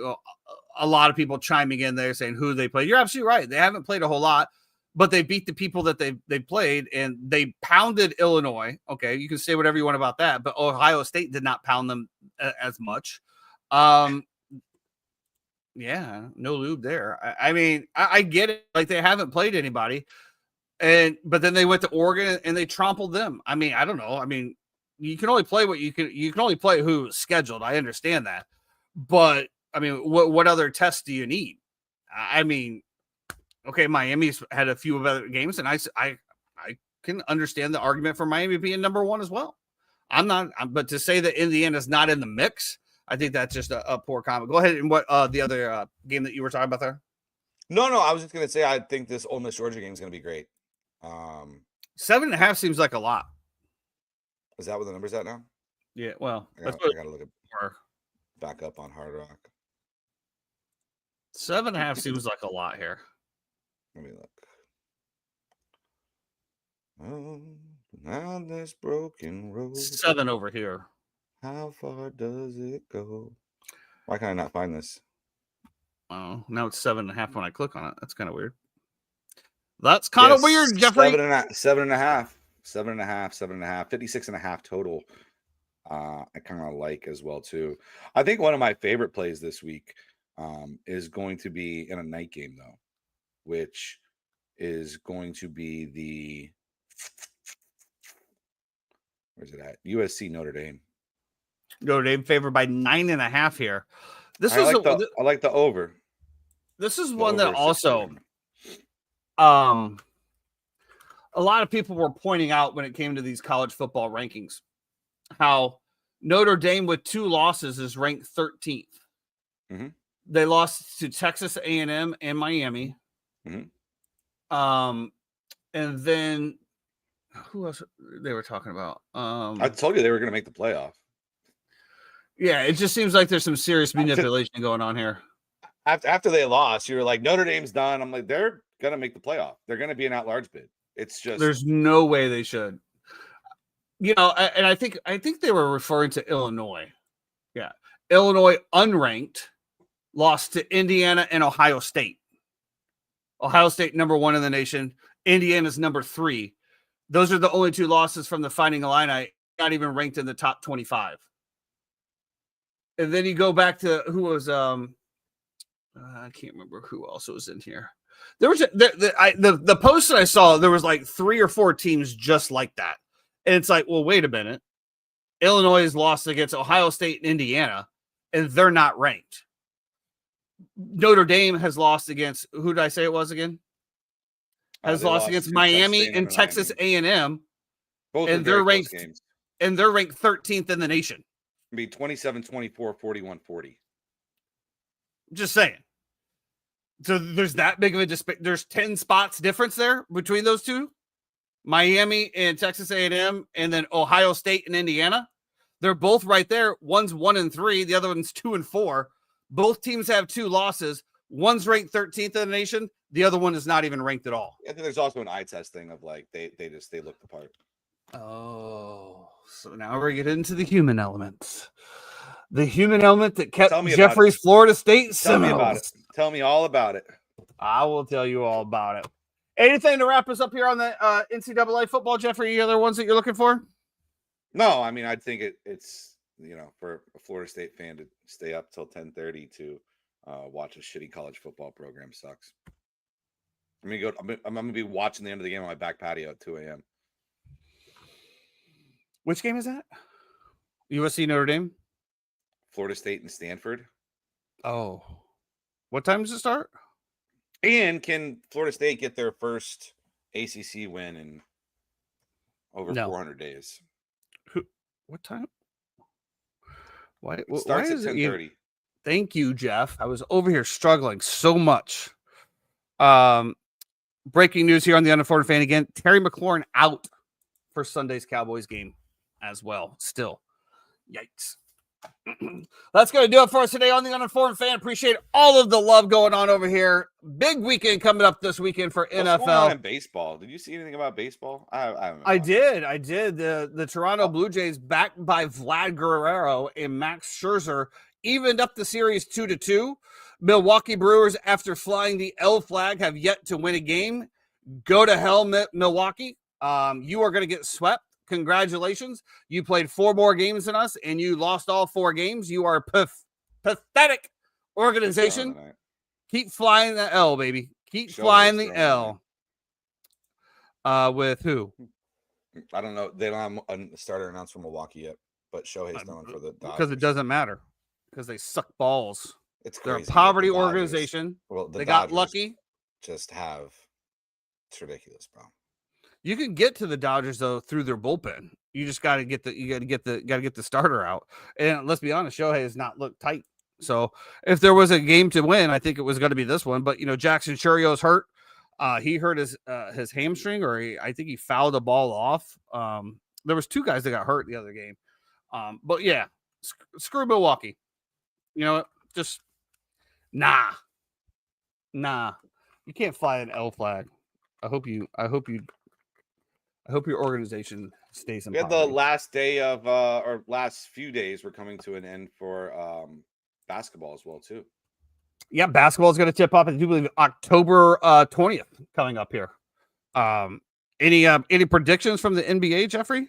A: a lot of people chiming in there saying who they play. You're absolutely right. They haven't played a whole lot, but they beat the people that they played, and they pounded Illinois. Okay, you can say whatever you want about that, but Ohio State did not pound them as much. Yeah, no lube there. I mean, I get it. Like, they haven't played anybody, but then they went to Oregon and they trampled them. I mean, I don't know. I mean, you can only play what you can only play who's scheduled. I understand that, but I mean, what other tests do you need? I mean, okay, Miami's had a few other games, and I can understand the argument for Miami being number 1 as well. But to say that Indiana's not in the mix, I think that's just a poor comment. Go ahead and what the other game that you were talking about there?
B: No, I was just gonna say I think this Ole Miss Georgia game is gonna be great.
A: 7.5 seems like a lot.
B: Is that what the number's at now?
A: Yeah, well,
B: I gotta look back up on Hard Rock.
A: 7.5 seems like a lot here.
B: Let me look. Oh, now this broken road.
A: 7 over here.
B: How far does it go? Why can I not find this?
A: Oh, now it's 7.5 when I click on it. That's kind of weird. That's kind of weird, Jeffrey.
B: 7.5. 56.5 total. I kind of like as well too. I think one of my favorite plays this week is going to be in a night game though, which is going to be the where's it at? USC Notre Dame.
A: Notre Dame favored by 9.5 here.
B: I like the over.
A: This is one that also a lot of people were pointing out when it came to these college football rankings how Notre Dame with 2 losses is ranked 13th.
B: Mm-hmm.
A: They lost to Texas A&M and Miami.
B: Mm-hmm.
A: And then who else they were talking about?
B: I told you they were going to make the playoff.
A: Yeah, it just seems like there's some serious manipulation going on here.
B: After they lost, you were like, Notre Dame's done. I'm like, they're going to make the playoff. They're going to be an at-large bid. It's just
A: there's no way they should. And I think they were referring to Illinois. Yeah. Illinois unranked lost to Indiana and Ohio State. Ohio State number 1 in the nation. Indiana's number 3. Those are the only 2 losses from the Fighting Illini, not even ranked in the top 25. And then you go back to who was I can't remember who else was in here. There was the post that I saw, there was like 3 or 4 teams just like that. And it's like, well, wait a minute. Illinois has lost against Ohio State and Indiana, and they're not ranked. Notre Dame has lost against, who did I say it was again? Has lost against Miami and Texas A&M.
B: Both
A: and they're ranked games. And they're ranked 13th in the nation.
B: It'd be 27-24, 41-40.
A: Just saying. So there's that big of a there's 10 spots difference there between those two. Miami and Texas A&M, and then Ohio State and Indiana. They're both right there. One's 1-3, the other one's 2-4. Both teams have 2 losses. One's ranked 13th in the nation. The other one is not even ranked at all.
B: I think there's also an eye test thing of like they look the part.
A: Oh, so now we're getting into the human elements. The human element that kept Jeffrey's Florida State Seminoles.
B: Tell me about it. Tell me all about it.
A: I will tell you all about it. Anything to wrap us up here on the NCAA football, Jeffrey? Any other ones that you're looking for?
B: No, I mean, I think it's for a Florida State fan to stay up till 10:30 to watch a shitty college football program sucks. I'm gonna be watching the end of the game on my back patio at 2 a.m.
A: Which game is that? USC Notre Dame?
B: Florida State and Stanford.
A: Oh. What time does it start?
B: And can Florida State get their first ACC win in over 400 days?
A: What time?
B: It starts at 10:30.
A: Thank you, Jeff. I was over here struggling so much. Breaking news here on the Uninformed Fan again. Terry McLaurin out for Sunday's Cowboys game as well. Still. Yikes. That's going to do it for us today on the Uninformed Fan. Appreciate all of the love going on over here. Big weekend coming up this weekend for NFL.
B: What's going on in baseball? Did you see anything about baseball?
A: I did. The Toronto Blue Jays, backed by Vlad Guerrero and Max Scherzer, evened up the series 2-2. Milwaukee Brewers, after flying the L flag, have yet to win a game. Go to hell, Milwaukee. You are going to get swept. Congratulations. You played 4 more games than us, and you lost all 4 games. You are a pathetic organization. Keep flying the L, baby. Keep flying the L. With who?
B: I don't know. They don't have a starter announced for Milwaukee yet, but Shohei's known for the Dodgers.
A: Because it doesn't matter. Because they suck balls.
B: It's crazy.
A: They're a poverty organization.
B: Well,
A: they got lucky.
B: It's ridiculous, bro.
A: You can get to the Dodgers though through their bullpen. You just got to get the starter out. And let's be honest, Shohei has not looked tight. So if there was a game to win, I think it was going to be this one. But Jackson Churrio's hurt. He hurt his hamstring, or I think he fouled a ball off. There was 2 guys that got hurt the other game. But yeah, screw Milwaukee. Just nah. You can't fly an L flag. I hope your organization stays in.
B: We had the last day of or last few days were coming to an end for basketball as well too.
A: Yeah, basketball is going to tip off. I do believe October 20th coming up here. Any predictions from the NBA, Jeffrey?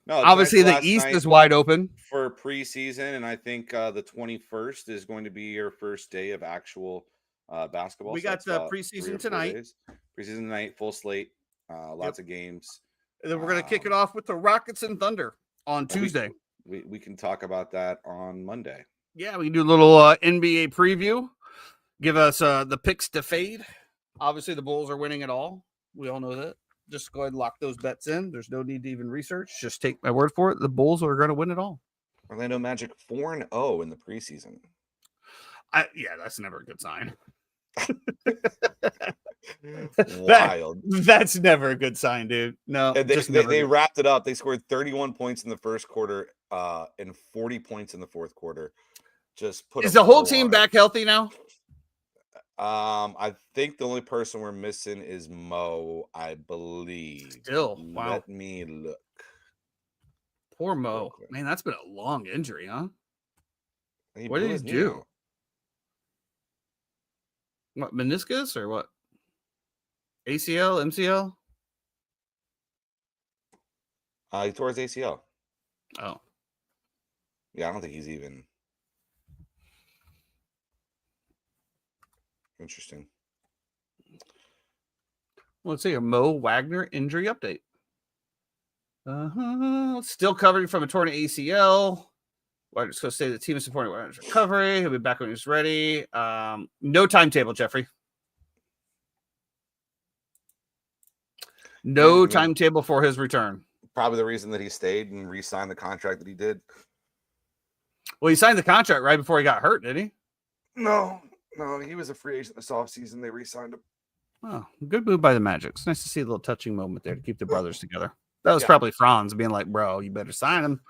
B: No,
A: obviously the East is wide open
B: for preseason, and I think the 21st is going to be your first day of actual basketball.
A: We got the preseason tonight.
B: Preseason tonight, full slate, lots of games.
A: And then we're going to kick it off with the Rockets and Thunder on Tuesday.
B: We can talk about that on Monday.
A: Yeah, we can do a little NBA preview. Give us the picks to fade. Obviously, the Bulls are winning it all. We all know that. Just go ahead and lock those bets in. There's no need to even research. Just take my word for it. The Bulls are going to win it all.
B: Orlando Magic 4-0 in the preseason.
A: Yeah, that's never a good sign.
B: Wild.
A: That's never a good sign, dude. No,
B: they wrapped it up. They scored 31 points in the first quarter and 40 points in the fourth quarter. Just put
A: Is the whole team back healthy now?
B: I think the only person we're missing is Mo, I believe.
A: Still, wow.
B: Let me look.
A: Poor Mo. Man, that's been a long injury, huh?
B: What did he do?
A: What, meniscus or what? ACL, MCL?
B: He tore his ACL.
A: Oh.
B: Yeah, I don't think he's even. Interesting.
A: Let's see a Mo Wagner injury update. Still covering from a torn ACL. We're just going to say the team is supporting Wagner's recovery. He'll be back when he's ready. No timetable, Jeffrey. No timetable for his return.
B: Probably the reason that he stayed and re-signed the contract that he did.
A: Well, he signed the contract right before he got hurt, did he?
B: No, he was a free agent this offseason. They re-signed him.
A: Oh, good move by the Magic. It's nice to see a little touching moment there to keep the brothers together. That was probably Franz being like, bro, you better sign him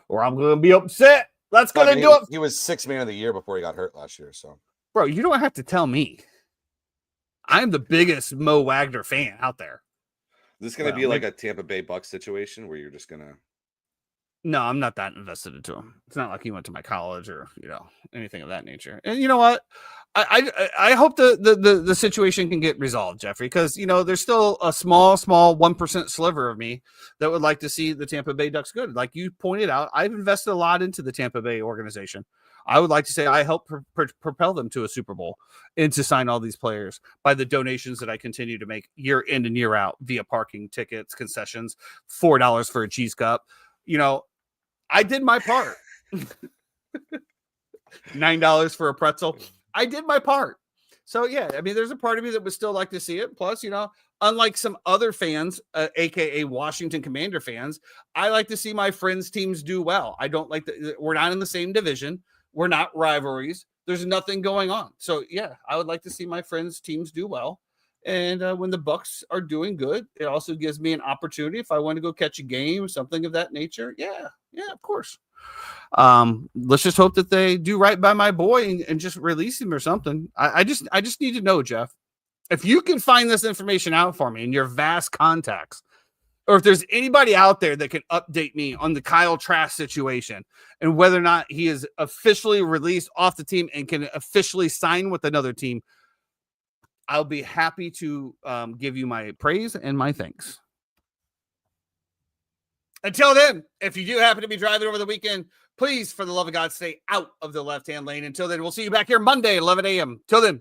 A: or I'm going to be upset. Let's go and do it.
B: He was 6th man of the year before he got hurt last year. So,
A: bro, you don't have to tell me. I'm the biggest Mo Wagner fan out there.
B: Is this going to be like a Tampa Bay Bucks situation where you're just going to?
A: No, I'm not that invested into him. It's not like he went to my college or, anything of that nature. And you know what? I hope the situation can get resolved, Jeffrey, because, there's still a small 1% sliver of me that would like to see the Tampa Bay Ducks good. Like you pointed out, I've invested a lot into the Tampa Bay organization. I would like to say I helped propel them to a Super Bowl and to sign all these players by the donations that I continue to make year in and year out via parking tickets, concessions, $4 for a cheese cup. I did my part. $9 for a pretzel. I did my part. So, yeah, there's a part of me that would still like to see it. Plus, unlike some other fans, a.k.a. Washington Commander fans, I like to see my friends' teams do well. I don't like we're not in the same division. We're not rivalries. There's nothing going on. So, yeah, I would like to see my friends' teams do well. And when the Bucks are doing good, it also gives me an opportunity if I want to go catch a game, something of that nature. Yeah, of course. Let's just hope that they do right by my boy and just release him or something. I just need to know, Jeff, if you can find this information out for me in your vast contacts, or if there's anybody out there that can update me on the Kyle Trask situation and whether or not he is officially released off the team and can officially sign with another team, I'll be happy to give you my praise and my thanks. Until then, if you do happen to be driving over the weekend, please, for the love of God, stay out of the left-hand lane. Until then, we'll see you back here Monday, 11 a.m. Till then,